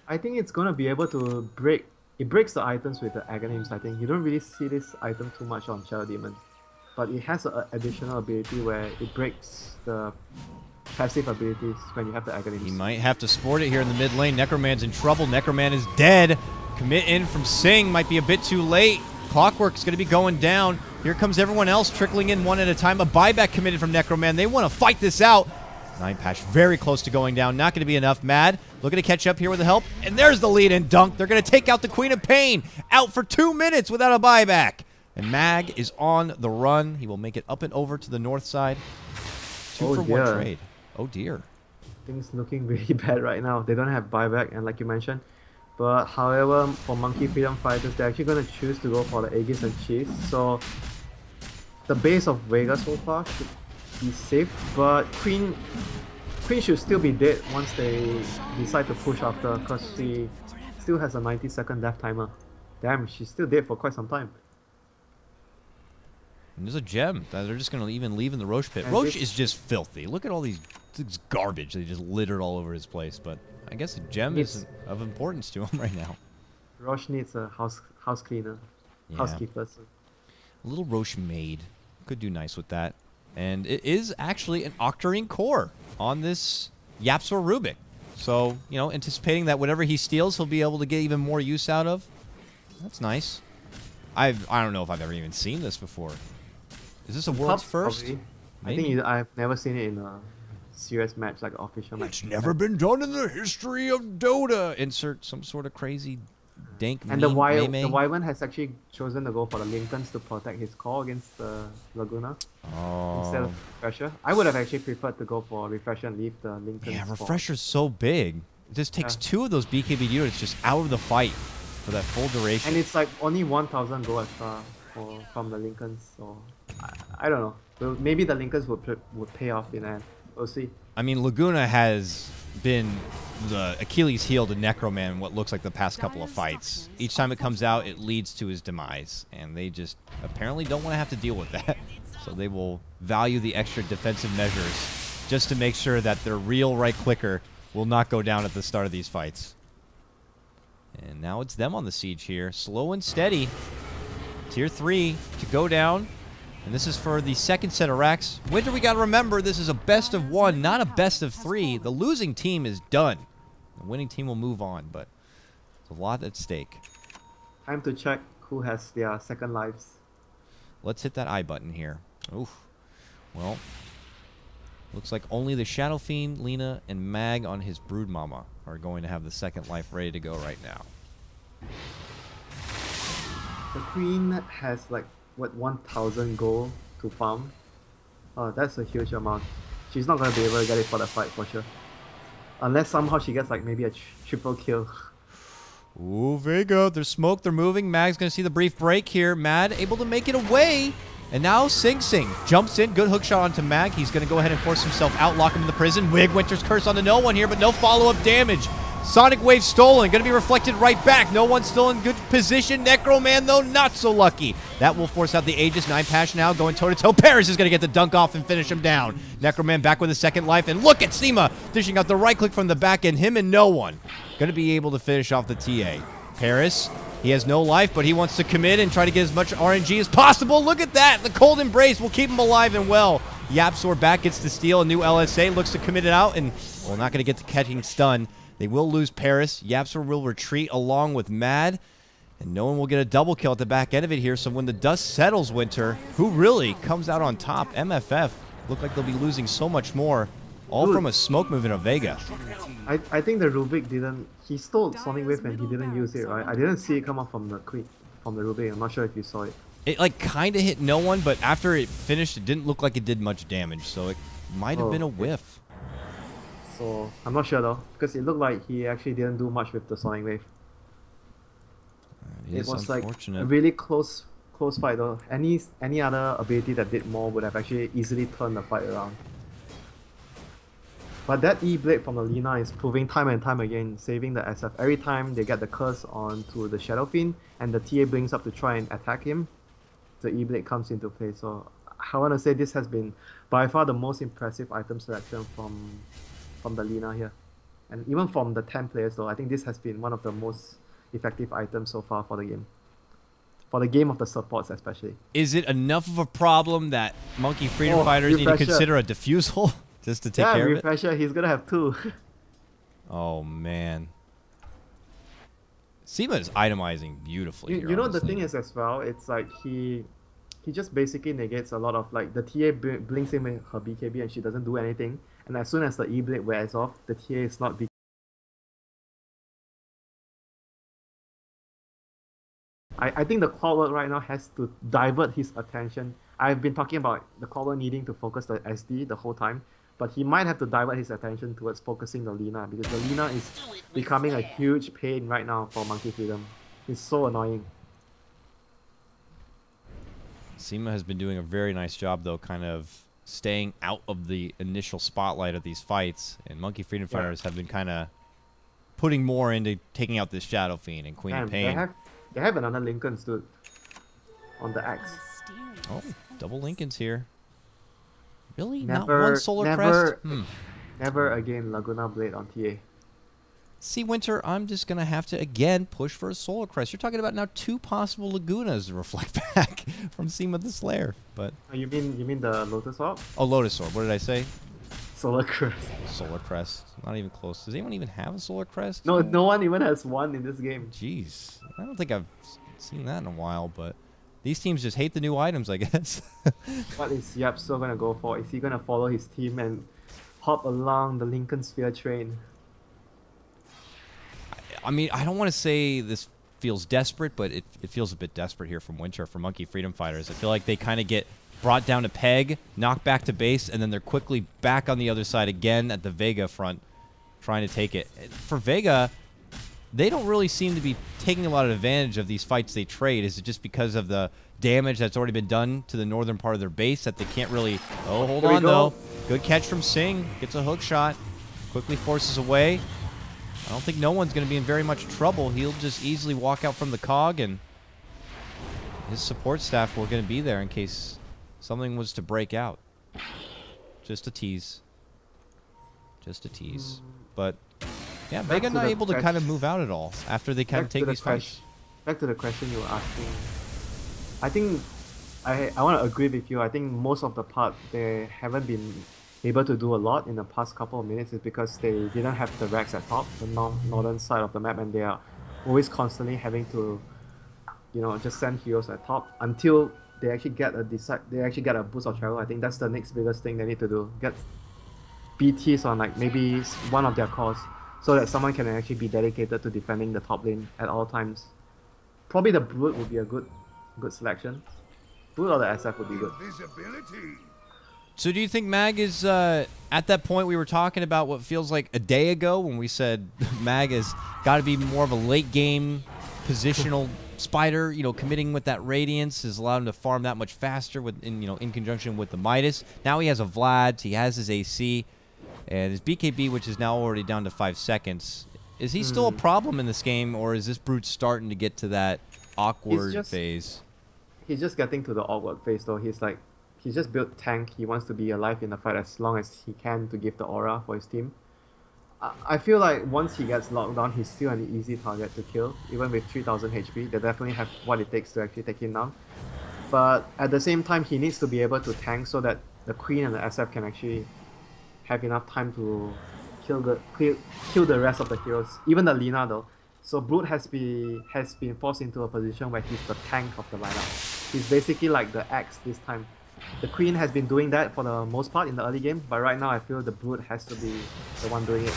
I think it's gonna be able to break. It breaks the items with the Aghanims. I think you don't really see this item too much on Shadow Demon, but it has an additional ability where it breaks the passive abilities when you have the Aghanims. He might have to sport it here in the mid lane. Necroman's in trouble. Necroman is dead. Commit in from Sing might be a bit too late. Clockwork's going to be going down. Here comes everyone else trickling in one at a time. A buyback committed from Necroman. They want to fight this out. 9-Patch very close to going down. Not going to be enough. Mad looking to catch up here with the help. And there's the lead in dunk. They're going to take out the Queen of Pain. Out for 2 minutes without a buyback. And Mag is on the run. He will make it up and over to the north side. 2 for 1 trade. Oh dear. Things looking really bad right now. They don't have buyback, and like you mentioned. But however, for Monkey Freedom Fighters, they're actually going to choose to go for the Aegis and Cheese. So the base of Vega so far should be safe, but Queen should still be dead once they decide to push after, because she still has a 90-second death timer. Damn, she's still dead for quite some time. And there's a gem that they're just going to even leave in the Roche pit. And Roche is just filthy. Look at all these garbage they just littered all over his place, but I guess a gem is of importance to him right now. Roche needs a house cleaner, housekeeper. So. A little Roche maid could do nice with that. And it is actually an Octarine core on this Yapsor Rubik. So, you know, anticipating that whatever he steals, he'll be able to get even more use out of. That's nice. I don't know if I've ever even seen this before. Is this a world's first? I think I've never seen it in a serious match, like an official match. It's never been done in the history of Dota. Insert some sort of crazy dank and the Wyvern has actually chosen to go for the Lincolns to protect his core against the Laguna instead of Refresher. I would have actually preferred to go for Refresher and leave the Lincolns. Yeah, Refresher's so big. It just takes 2 of those BKB units just out of the fight for that full duration. And it's like only 1,000 gold extra from the Lincolns, so I don't know. Well, maybe the Lincolns would pay off in the end. We'll see. I mean, Laguna has been the Achilles heel to Necroman in what looks like the past couple of fights. Each time it comes out, it leads to his demise, and they just apparently don't want to have to deal with that. So they will value the extra defensive measures just to make sure that their real right clicker will not go down at the start of these fights. And now it's them on the siege here. Slow and steady. Tier 3 to go down. And this is for the second set of racks. Winter, we got to remember, this is a best of 1, not a best of 3. The losing team is done. The winning team will move on, but there's a lot at stake. Time to check who has their second lives. Let's hit that I button here. Oof. Well, looks like only the Shadow Fiend, Lina, and Mag on his Brood Mama are going to have the second life ready to go right now. The Queen has like, what, 1,000 gold to farm? Oh, that's a huge amount. She's not going to be able to get it for the fight for sure. Unless somehow she gets like maybe a triple kill. Ooh, Vega, there's smoke, they're moving. Mag's going to see the brief break here. Mad able to make it away. And now Sing jumps in. Good hook shot onto Mag. He's going to go ahead and force himself out, lock him in the prison. Wig, Winter's Curse onto no one here, but no follow-up damage. Sonic Wave stolen. Going to be reflected right back. No one's still in good position. Necroman, though, not so lucky. That will force out the Aegis. 9-Patch now going toe-to-toe. Paris is going to get the dunk off and finish him down. Necroman back with a second life. And look at Seema dishing out the right click from the back end. Him and no one going to be able to finish off the TA. Paris, he has no life, but he wants to commit and try to get as much RNG as possible. Look at that. The cold embrace will keep him alive and well. Yapsor back gets to steal a new LSA. Looks to commit it out and, well, not going to get the catching stun. They will lose Paris. Yapsor will retreat along with Mad. And no one will get a double kill at the back end of it here. So when the dust settles, Winter, who really comes out on top? MFF look like they'll be losing so much more, all Dude. from a smoke movement of Vega. I think the Rubik didn't... He stole Sonic Wave and he didn't use it, right? I didn't see it come up from the Rubik. I'm not sure if you saw it. It like kind of hit no one, but after it finished, it didn't look like it did much damage, so it might have been a whiff. So, I'm not sure though, because it looked like he actually didn't do much with the Sonic Wave. It was like a really close fight though. Any other ability that did more would have actually easily turned the fight around. But that E-Blade from the Lina is proving time and time again, saving the SF. Every time they get the curse onto the Shadow Fiend and the TA brings up to try and attack him, the E-Blade comes into play. So I want to say this has been by far the most impressive item selection from the Lina here. And even from the 10 players though, I think this has been one of the most effective items so far for the game. For the game of the supports especially. Is it enough of a problem that Monkey Freedom Fighters need to consider a diffusal just to take care of it? Yeah, Refresher, he's gonna have 2. Oh man. Seema is itemizing beautifully here. You know the thing is as well, it's like he just basically negates a lot of like the TA blinks in with her BKB and she doesn't do anything. And as soon as the E-Blade wears off, the TA is not BKB. I think the Clockwork right now has to divert his attention. I've been talking about the Clockwork needing to focus the SD the whole time, but he might have to divert his attention towards focusing the Lina, because the Lina is becoming a huge pain right now for Monkey Freedom. It's so annoying. Seema has been doing a very nice job though, kind of staying out of the initial spotlight of these fights, and Monkey Freedom Fighters have been kind of putting more into taking out this Shadow Fiend and Queen of Pain. They have another Lincoln's dude on the X. Oh, double Lincolns here. Really? Not one Solar Crest? Never again Laguna Blade on TA. See, Winter, I'm just going to have to, again, push for a Solar Crest. You're talking about now 2 possible Lagunas to reflect back from Seema the Slayer. But you mean the Lotus Orb? Oh, Lotus Orb. What did I say? Solar Crest. Solar Crest. Not even close. Does anyone even have a Solar Crest? No, no one even has one in this game. Jeez. I don't think I've seen that in a while, but these teams just hate the new items, I guess. What is Yapso gonna go for? Is he gonna follow his team and hop along the Lincoln Sphere train? I mean, I don't want to say this feels desperate, but it feels a bit desperate here from Winter for Monkey Freedom Fighters. I feel like they kind of get brought down a peg, knocked back to base, and then they're quickly back on the other side again at the Vega front, trying to take it. For Vega, they don't really seem to be taking a lot of advantage of these fights they trade. Is it just because of the damage that's already been done to the northern part of their base that they can't really... Oh, hold on, though. Good catch from Singh. Gets a hook shot. Quickly forces away. I don't think no one's going to be in very much trouble. He'll just easily walk out from the cog, and his support staff were going to be there in case something was to break out. Just a tease. Just a tease. But, yeah, Vega not able to kind of move out at all after they kind of take these fights. Back to the question you were asking. I think I want to agree with you. I think most of the part they haven't been able to do a lot in the past couple of minutes is because they didn't have the racks at top, the northern side of the map, and they are always constantly having to, you know, just send heroes at top until they actually get a boost of travel. I think that's the next biggest thing they need to do. Get BTs on like maybe one of their cores, so that someone can actually be dedicated to defending the top lane at all times. Probably the Brute would be a good selection. Brute or the SF would be good. So do you think Mag is at that point we were talking about what feels like a day ago when we said Mag has got to be more of a late game positional spider, you know, committing with that Radiance has allowed him to farm that much faster in conjunction with the Midas. Now he has a Vlad, he has his AC, and his BKB, which is now already down to 5 seconds. Is he still a problem in this game, or is this Brute starting to get to that awkward phase? He's just getting to the awkward phase though. He's just built tank. He wants to be alive in the fight as long as he can to give the aura for his team. I feel like once he gets locked down, he's still an easy target to kill. Even with 3000 HP, they definitely have what it takes to actually take him down. But at the same time, he needs to be able to tank so that the Queen and the SF can actually have enough time to kill the rest of the heroes. Even the Lina though. So Brute has been forced into a position where he's the tank of the lineup. He's basically like the Axe this time. The Queen has been doing that for the most part in the early game, but right now I feel the Brood has to be the one doing it.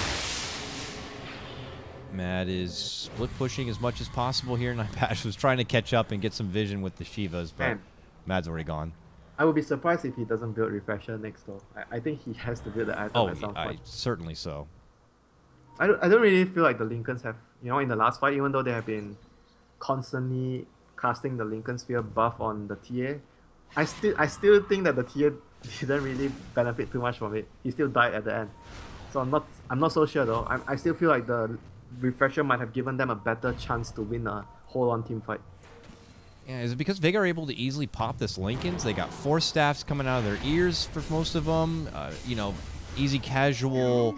Mad is split pushing as much as possible here. Nightpash was trying to catch up and get some vision with the Shivas, but Man, Mad's already gone. I would be surprised if he doesn't build Refresher next though. I think he has to build the item at some point. Certainly so. I don't really feel like the Lincolns have, you know, in the last fight, even though they have been constantly casting the Lincoln Sphere buff on the TA, I still think that the TA didn't really benefit too much from it. He still died at the end. So I'm not so sure though. I still feel like the Refresher might have given them a better chance to win a whole-on team fight. Yeah, is it because Vega are able to easily pop this Lincolns? They got Force Staffs coming out of their ears for most of them. You know, easy casual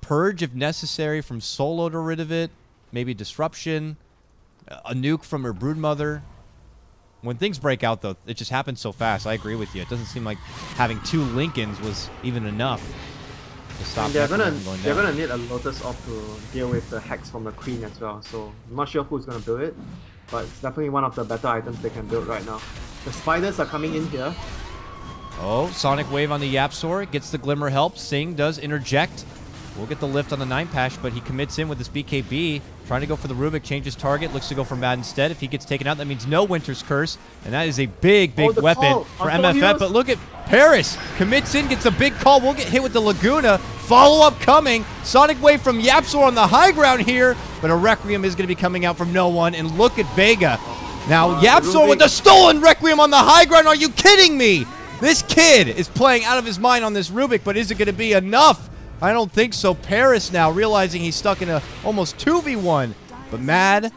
purge if necessary from Solo to rid of it. Maybe Disruption. A nuke from her Broodmother. When things break out, though, it just happens so fast. I agree with you. It doesn't seem like having 2 Lincolns was even enough to stop they're gonna need a Lotus Orb to deal with the Hex from the Queen as well. So I'm not sure who's gonna build it, but it's definitely one of the better items they can build right now. The spiders are coming in here. Oh, Sonic Wave on the Yapzor. Gets the Glimmer help. Sing does interject. We'll get the lift on the Nightpash, but he commits in with this BKB. Trying to go for the Rubik, changes target, looks to go for Mad instead. If he gets taken out, that means no Winter's Curse, and that is a big weapon for MFF. But look at Paris, commits in, gets a big call. We'll get hit with the Laguna. Follow-up coming. Sonic Wave from Yapzor on the high ground here, but a Requiem is going to be coming out from no one, and look at Vega. Now, Yapzor with the stolen Requiem on the high ground. Are you kidding me? This kid is playing out of his mind on this Rubik, but is it going to be enough? I don't think so. Paris now realizing he's stuck in a almost 2v1. But Mad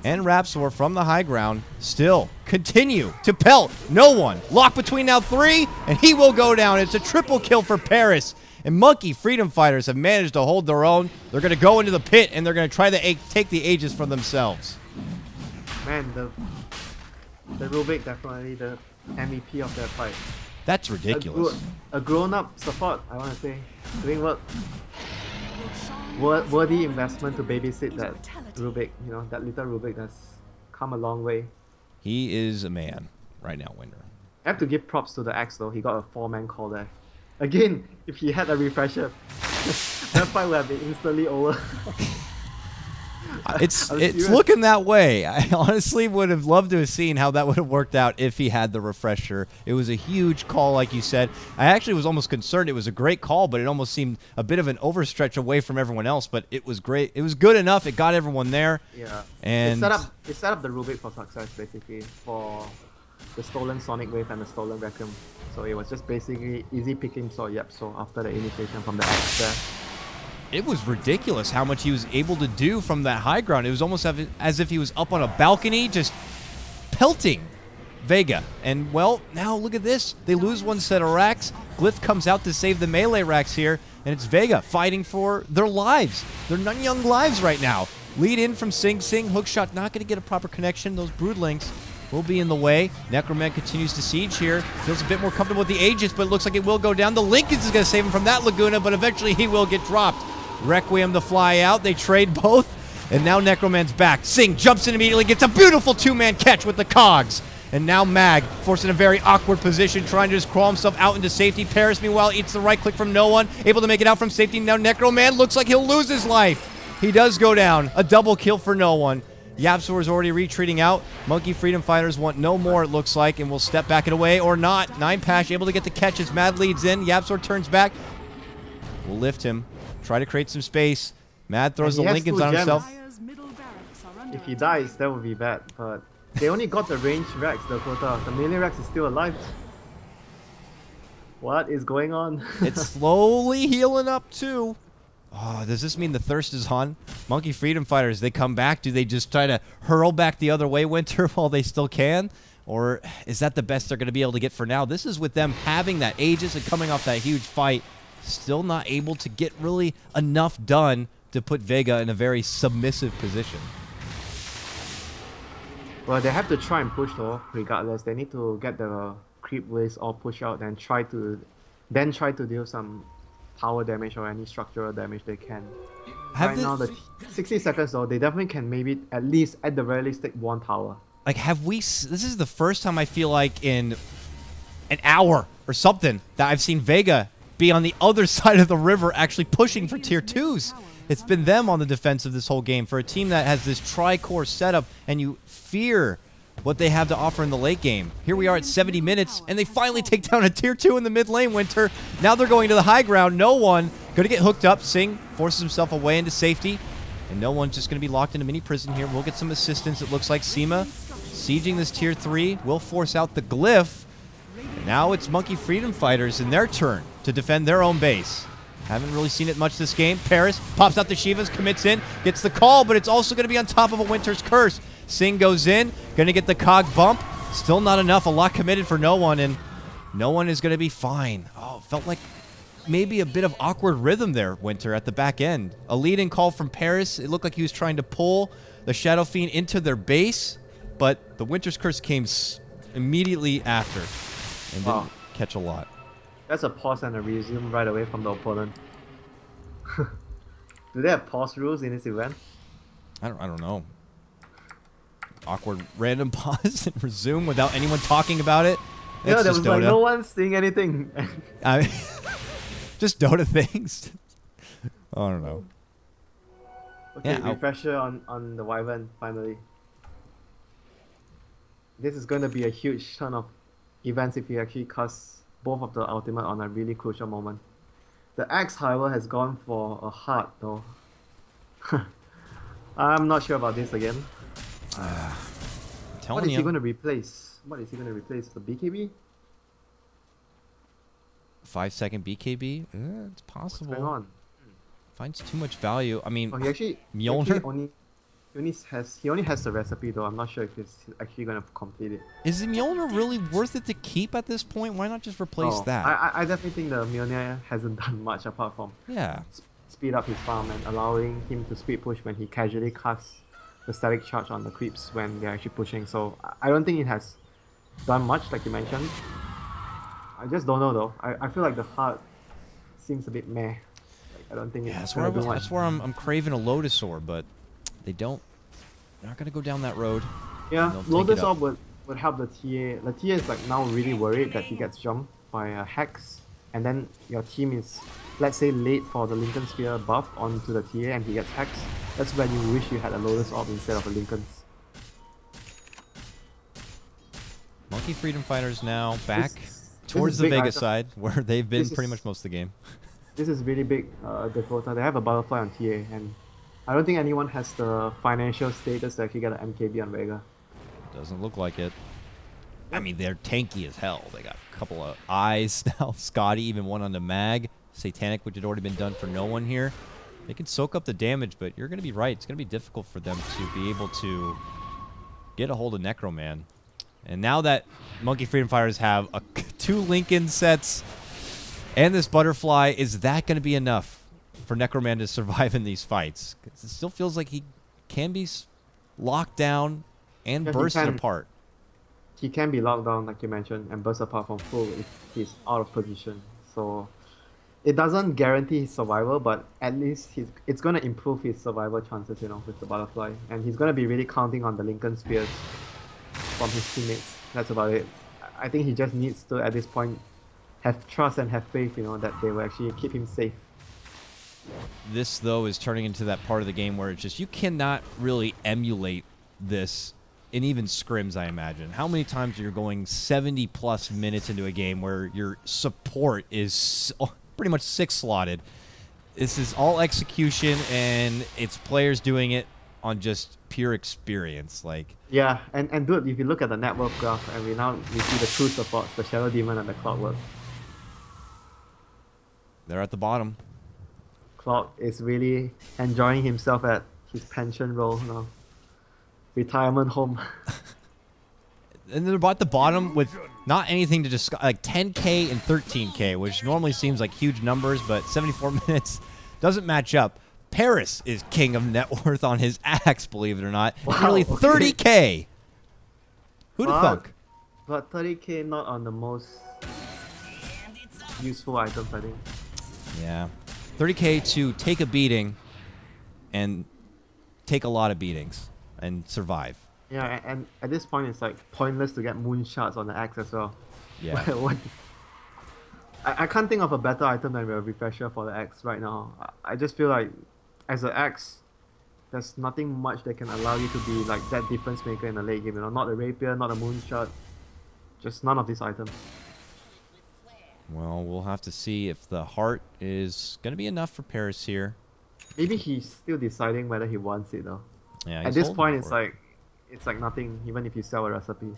and Rapsor from the high ground still continue to pelt no one. Lock between now 3, and he will go down. It's a triple kill for Paris. And Monkey Freedom Fighters have managed to hold their own. They're going to go into the pit, and they're going to try to take the Aegis for themselves. Man, the Rubik definitely the MVP of that fight. That's ridiculous. A grown-up support, I want to say. Doing work. Worthy investment to babysit that Rubik, you know, that little Rubik that's come a long way. He is a man right now, Winter. I have to give props to the Axe though. He got a 4-man call there. Again, if he had a refresher, that fight would have been instantly over. It's looking that way. I honestly would have loved to have seen how that would have worked out if he had the refresher. It was a huge call, like you said. I actually was almost concerned. It was a great call, but it almost seemed a bit of an overstretch away from everyone else. But it was great. It was good enough. It got everyone there. Yeah. And it set up the Rubik for success, basically, for the stolen Sonic Wave and the stolen Requiem. So it was just basically easy picking. So yep. So after the initiation from the Axe there. It was ridiculous how much he was able to do from that high ground. It was almost as if he was up on a balcony just pelting Vega. And, well, now look at this. They lose one set of racks. Glyph comes out to save the melee racks here, and it's Vega fighting for their lives. Their Nanyang lives right now. Lead in from Sing Sing. Hookshot not going to get a proper connection. Those Broodlings will be in the way. Necroman continues to siege here. Feels a bit more comfortable with the Aegis, but it looks like it will go down. The Lincolns is going to save him from that Laguna, but eventually he will get dropped. Requiem to fly out. They trade both, and now Necroman's back. Sing jumps in immediately, gets a beautiful 2-man catch with the cogs. And now Mag, forced in a very awkward position, trying to just crawl himself out into safety. Paris, meanwhile, eats the right click from no one, able to make it out from safety. Now Necroman looks like he'll lose his life. He does go down. A double kill for no one. Yapzor is already retreating out. Monkey Freedom Fighters want no more, it looks like, and will step back it away or not. Nightpash able to get the catch as Mad leads in. Yapzor turns back. We'll lift him. Try to create some space. Mad throws the Lincolns on himself. If he dies, that would be bad, but they only got the range Rex, the quota. The melee Rex is still alive. What is going on? It's slowly healing up too. Oh, does this mean the thirst is on? Monkey Freedom Fighters, they come back. Do they just try to hurl back the other way, Winter, while they still can? Or is that the best they're going to be able to get for now? This is with them having that Aegis and coming off that huge fight. Still not able to get really enough done to put Vega in a very submissive position. Well, they have to try and push though, regardless. They need to get the creep waves all push out and try to deal some power damage or any structural damage they can. Right now, the 60 seconds though, they definitely can maybe at least at the very least take one tower. Like, this is the first time I feel like in an hour or something that I've seen Vega be on the other side of the river actually pushing for tier 2s. It's been them on the defensive this whole game for a team that has this tri-core setup, and you fear what they have to offer in the late game. Here we are at 70 minutes, and they finally take down a tier 2 in the mid lane, Winter. Now they're going to the high ground. No one going to get hooked up. Sing forces himself away into safety, and no one's just going to be locked into mini prison here. We'll get some assistance. It looks like Seema sieging this tier 3 will force out the glyph. And now it's Monkey Freedom Fighters in their turn to defend their own base. Haven't really seen it much this game. Paris pops out the Shivas, commits in, gets the call, but it's also going to be on top of a Winter's Curse. Sing goes in, going to get the cog bump. Still not enough. A lot committed for no one, and no one is going to be fine. Oh, felt like maybe a bit of awkward rhythm there, Winter, at the back end. A lead-in call from Paris. It looked like he was trying to pull the Shadow Fiend into their base, but the Winter's Curse came immediately after and didn't catch a lot. That's a pause and a resume right away from the opponent. Do they have pause rules in this event? I don't know. Awkward random pause and resume without anyone talking about it. Yeah, there was like no one saying anything. Just Dota things. I don't know. Okay, yeah, refresher on the Wyvern finally. This is going to be a huge ton of events if you actually cast both of the ultimate on a really crucial moment. The axe, however, has gone for a heart though. I'm not sure about this again. What is he going to replace? What is he going to replace? The BKB? 5-second BKB? It's possible. What's going on? Finds too much value. I mean, he actually Mjolnir? He only has the recipe though. I'm not sure if he's actually going to complete it. Is the Mjolnir really worth it to keep at this point? Why not just replace that? I definitely think the Mjolnir hasn't done much apart from speed up his farm and allowing him to speed push when he casually casts the static charge on the creeps when they're actually pushing. So I don't think it has done much like you mentioned. I just don't know though. I feel like the heart seems a bit meh. Like, I don't think it's gonna do much. That's where I'm craving a Lotus Orb, but they don't. They're not gonna go down that road. Yeah, Lotus Orb would help the TA. The TA is like now really worried that he gets jumped by a Hex, and then your team is, let's say, late for the Lincoln Sphere buff onto the TA and he gets Hex. That's when you wish you had a Lotus Orb instead of a Lincoln's. Monkey Freedom Fighters now back towards the Vega side, where they've been pretty much most of the game. This is really big, Dakota. They have a Butterfly on TA, and I don't think anyone has the financial status to actually get an MKB on Vega. Doesn't look like it. I mean, they're tanky as hell. They got a couple of eyes now. Scotty, even one on the mag. Satanic, which had already been done for no one here. They can soak up the damage, but you're going to be right. It's going to be difficult for them to be able to get a hold of Necroman. And now that Monkey Freedom Fighters have 2 Lincoln sets and this Butterfly, is that going to be enough for Necroman to survive in these fights? 'Cause it still feels like he can be locked down and bursted apart. He can be locked down, like you mentioned, and burst apart from full if he's out of position. So it doesn't guarantee his survival, but at least it's going to improve his survival chances, you know, with the Butterfly. And he's going to be really counting on the Lincoln Spears from his teammates. That's about it. I think he just needs to, at this point, have trust and have faith, you know, that they will actually keep him safe. This, though, is turning into that part of the game where it's just, you cannot really emulate this in even scrims, I imagine. How many times you're going 70-plus minutes into a game where your support is pretty much 6-slotted. This is all execution, and it's players doing it on just pure experience. Like, yeah, and dude, if you look at the network graph, and we see the true supports, the Shadow Demon and the Clockwork. They're at the bottom. Clock is really enjoying himself at his pension role now. Retirement home. And they're at the bottom with not anything to discuss, like 10K and 13K, which normally seems like huge numbers, but 74 minutes doesn't match up. Paris is king of net worth on his axe, believe it or not. Wow, nearly 30K. Who'd have thunk? But 30K not on the most useful items, I think. Yeah. 30K to take a beating and take a lot of beatings and survive. Yeah, and at this point it's like pointless to get moon shots on the axe as well. Yeah. What? I can't think of a better item than a refresher for the axe right now. I just feel like as an axe, there's nothing much that can allow you to be like that difference maker in the late game. You know, not a rapier, not a moonshot, just none of these items. Well, we'll have to see if the heart is going to be enough for Paris here. Maybe he's still deciding whether he wants it though. Yeah. At this point, it's like nothing. Even if you sell a recipe.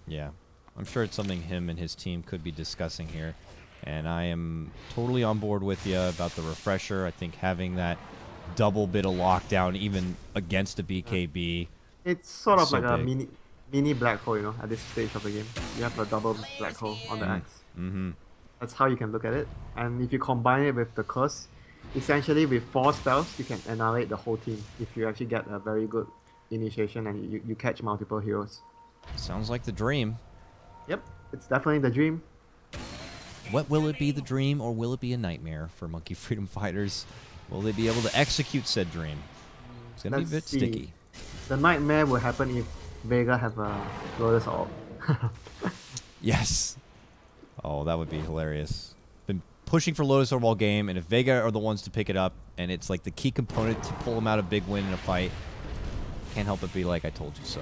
Yeah. I'm sure it's something him and his team could be discussing here. And I am totally on board with you about the refresher. I think having that double bit of lockdown even against a BKB. It's sort of so like a big. mini black hole, you know, at this stage of the game. You have a double black hole on the axe. Mm-hmm. That's how you can look at it. And if you combine it with the curse, essentially with 4 spells, you can annihilate the whole team if you actually get a very good initiation and you catch multiple heroes. Sounds like the dream. Yep, it's definitely the dream. What will it be, the dream, or will it be a nightmare for Monkey Freedom Fighters? Will they be able to execute said dream? It's going to be a bit sticky. The nightmare will happen if Vega have a Lotus Orb. Yes. Oh, that would be hilarious. Been pushing for Lotus Orb all game, and if Vega are the ones to pick it up, and it's like the key component to pull him out a big win in a fight, can't help but be like, I told you so.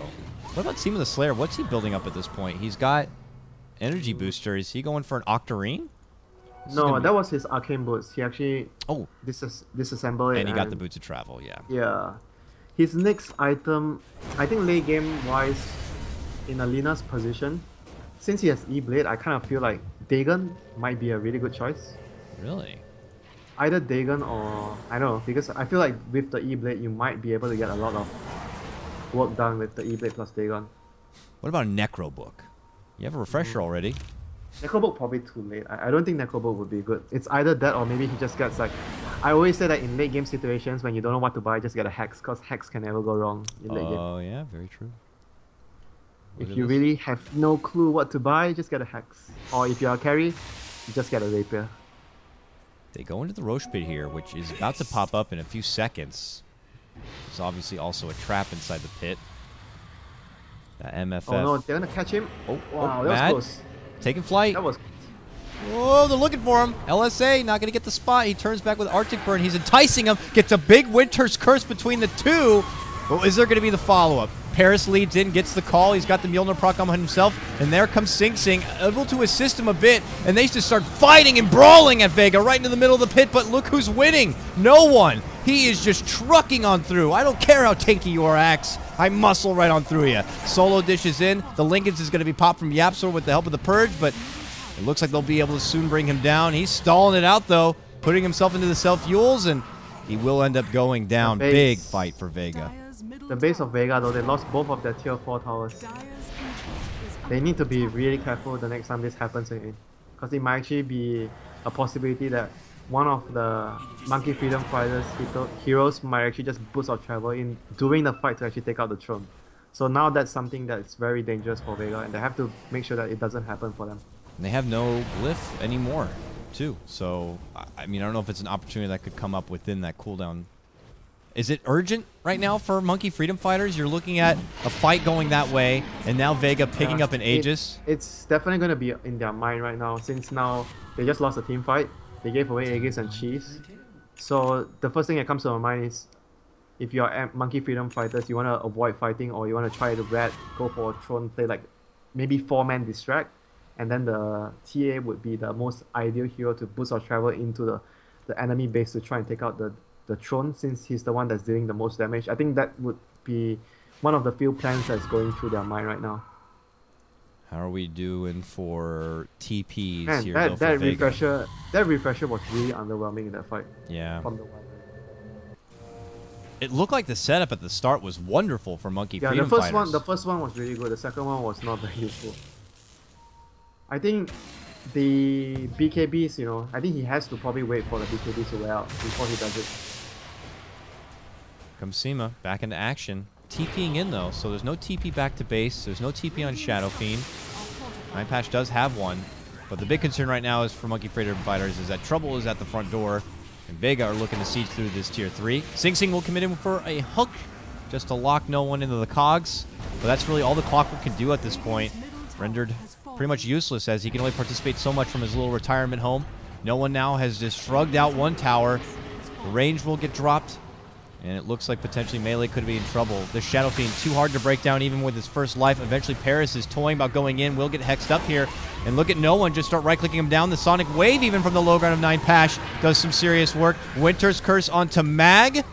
What about Seam of the Slayer? What's he building up at this point? He's got energy booster. Is he going for an Octarine? No, that was his Arcane Boots. He actually disassembled it. And he got the Boots of Travel, yeah. Yeah. His next item, I think late game wise, in Alina's position, since he has E-Blade, I kind of feel like Dagon might be a really good choice. Really? Either Dagon or, I don't know, because I feel like with the E-Blade, you might be able to get a lot of work done with the E-Blade plus Dagon. What about a Necro Book? You have a refresher already. Necrobook probably too late. I don't think Necrobook would be good. It's either that or maybe he just gets like... I always say that in late game situations when you don't know what to buy, just get a Hex, because Hex can never go wrong in late game. Oh yeah, very true. If you really have no clue what to buy, just get a Hex. Or if you're a carry, you just get a Rapier. They go into the Roche Pit here, which is about to pop up in a few seconds. There's obviously also a trap inside the pit. That MFF. Oh no, they're gonna catch him? Oh, wow, that Mad. was close. Taking flight. That was... Whoa, they're looking for him. LSA not going to get the spot. He turns back with Arctic Burn. He's enticing him. Gets a big Winter's Curse between the two. But is there going to be the follow-up? Paris leads in, gets the call. He's got the Mjolnir proc on himself. And there comes Sing Sing, able to assist him a bit. And they just start fighting and brawling at Vega right into the middle of the pit. But look who's winning. No one. He is just trucking on through. I don't care how tanky you are, Axe. I muscle right on through you. Solo dishes in. The Lincolns is going to be popped from Yapsor with the help of the Purge. But it looks like they'll be able to soon bring him down. He's stalling it out, though. Putting himself into the self-fuels. And he will end up going down. Big fight for Vega. The base of Vega, though, they lost both of their tier 4 towers. They need to be really careful the next time this happens again. Because it might actually be a possibility that one of the Monkey Freedom Fighters heroes might actually just boost or travel in during the fight to actually take out the throne. So now that's something that's very dangerous for Vega, and they have to make sure that it doesn't happen for them. And they have no glyph anymore, too. So, I mean, I don't know if it's an opportunity that could come up within that cooldown. Is it urgent right now for Monkey Freedom Fighters? You're looking at a fight going that way, and now Vega picking up an Aegis. It's definitely going to be in their mind right now, since now they just lost a team fight. They gave away Aegis and Cheese. So the first thing that comes to my mind is, if you're Monkey Freedom Fighters, you want to avoid fighting, or you want to try to go for a throne play, like maybe 4-man distract, and then the TA would be the most ideal hero to boost or travel into the enemy base to try and take out the throne, since he's the one that's dealing the most damage. I think that would be one of the few plans that's going through their mind right now. How are we doing for TPs Man, here? that refresher was really underwhelming in that fight. Yeah. From the It looked like the setup at the start was wonderful for Monkey Freedom the Fighters. first one was really good. The second one was not very useful. I think the BKBs, you know, I think he has to probably wait for the BKBs to wear out before he does it. Comes Sima back into action. TPing in though, so there's no TP back to base. There's no TP on Shadow Fiend. Nine Patch does have one, but the big concern right now is for Monkey Freedom Fighters is that trouble is at the front door, and Vega are looking to siege through this tier 3. Sing Sing will commit him for a hook just to lock no one into the cogs, but that's really all the Clockwork can do at this point. rendered pretty much useless as he can only participate so much from his little retirement home. No one now has just shrugged out one tower. The range will get dropped, and it looks like potentially Melee could be in trouble. The Shadow Fiend too hard to break down even with his first life. Eventually Paris is toying about going in, will get hexed up here. And look at no one just start right-clicking him down. The Sonic Wave even from the low ground of 9 Pash does some serious work. Winter's Curse onto Mag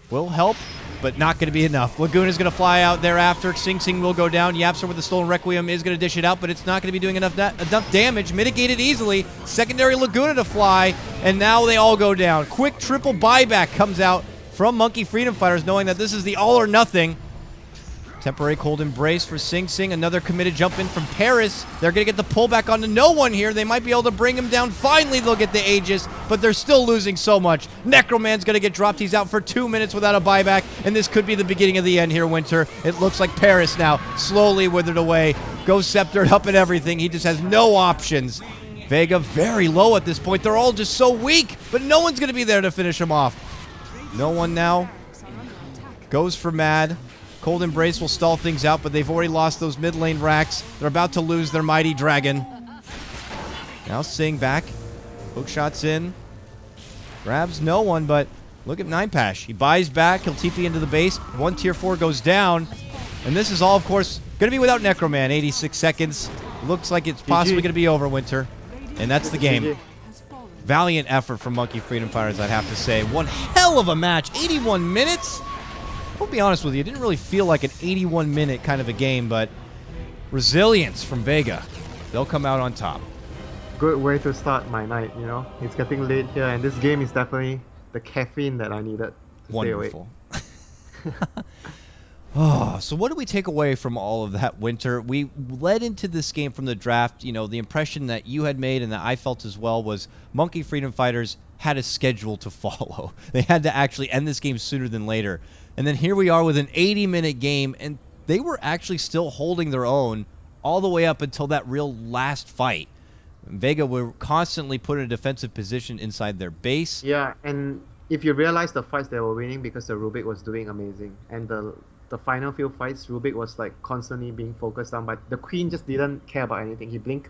will help, but not going to be enough. Laguna's going to fly out thereafter. Sing Sing will go down. Yapster with the Stolen Requiem is going to dish it out, but it's not going to be doing enough damage. Mitigated easily. Secondary Laguna to fly, and now they all go down. Quick triple buyback comes out from Monkey Freedom Fighters, knowing that this is the all or nothing. Temporary Cold Embrace for Sing Sing. Another committed jump in from Paris. They're going to get the pullback onto no one here. They might be able to bring him down. Finally, they'll get the Aegis, but they're still losing so much. Necroman's going to get dropped. He's out for 2 minutes without a buyback, and this could be the beginning of the end here, Winter. It looks like Paris now slowly withered away. Goes Sceptered up and everything. He just has no options. Vega very low at this point. They're all just so weak, but no one's going to be there to finish him off. No one now goes for Mad. Cold Embrace will stall things out, but they've already lost those mid lane racks. They're about to lose their mighty dragon. Now Sing back. Hook shots in. Grabs no one, but look at 9 Pash. He buys back. He'll TP into the base. One tier 4 goes down. And this is all, of course, going to be without Necroman. 86 seconds. Looks like it's possibly going to be over, Winter. And that's the game. Valiant effort from Monkey Freedom Fighters, I'd have to say. One hell of a match. 81 minutes. I'll be honest with you, it didn't really feel like an 81-minute kind of a game, but resilience from Vega. They'll come out on top. Good way to start my night, you know. It's getting late here, and this game is definitely the caffeine that I needed to Wonderful. stay awake. Oh, so what do we take away from all of that, Winter? We led into this game from the draft. You know, the impression that you had made and that I felt as well was Monkey Freedom Fighters had a schedule to follow. They had to actually end this game sooner than later. And then here we are with an 80-minute game, and they were actually still holding their own all the way up until that real last fight. Vega were constantly put in a defensive position inside their base. Yeah, and if you realize the fights they were winning because the Rubik was doing amazing, and the final few fights, Rubik was like constantly being focused on, but the Queen just didn't care about anything. He blinked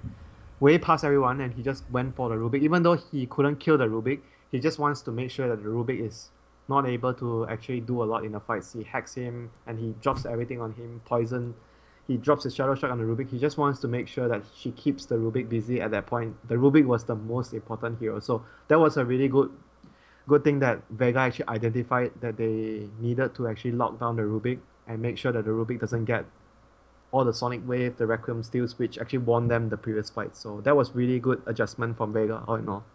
way past everyone, and he just went for the Rubik. Even though he couldn't kill the Rubik, he just wants to make sure that the Rubik is not able to actually do a lot in the fights. He hacks him, and he drops everything on him, poison. He drops his Shadow Shock on the Rubik. He just wants to make sure that she keeps the Rubik busy at that point. The Rubik was the most important hero. So that was a really good thing that Vega actually identified that they needed to actually lock down the Rubik and make sure that the Rubik doesn't get all the Sonic Wave, the Requiem steals, which actually won them the previous fight. So that was really good adjustment from Vega, all in all.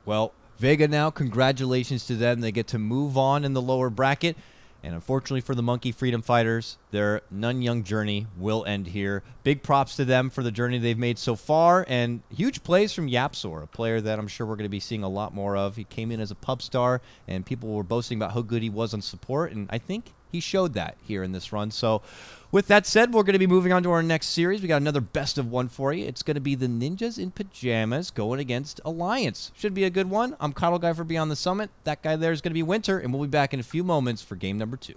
Well, Vega now, congratulations to them. They get to move on in the lower bracket. And unfortunately for the Monkey Freedom Fighters, their Nanyang journey will end here. Big props to them for the journey they've made so far. And huge plays from Yapsor, a player that I'm sure we're going to be seeing a lot more of. He came in as a pub star, and people were boasting about how good he was on support. And I think he showed that here in this run. So with that said, we're going to be moving on to our next series. We got another best of one for you. It's going to be the Ninjas in Pajamas going against Alliance. Should be a good one. I'm Coddle Guy for Beyond the Summit. That guy there is going to be Winter, and we'll be back in a few moments for game number 2.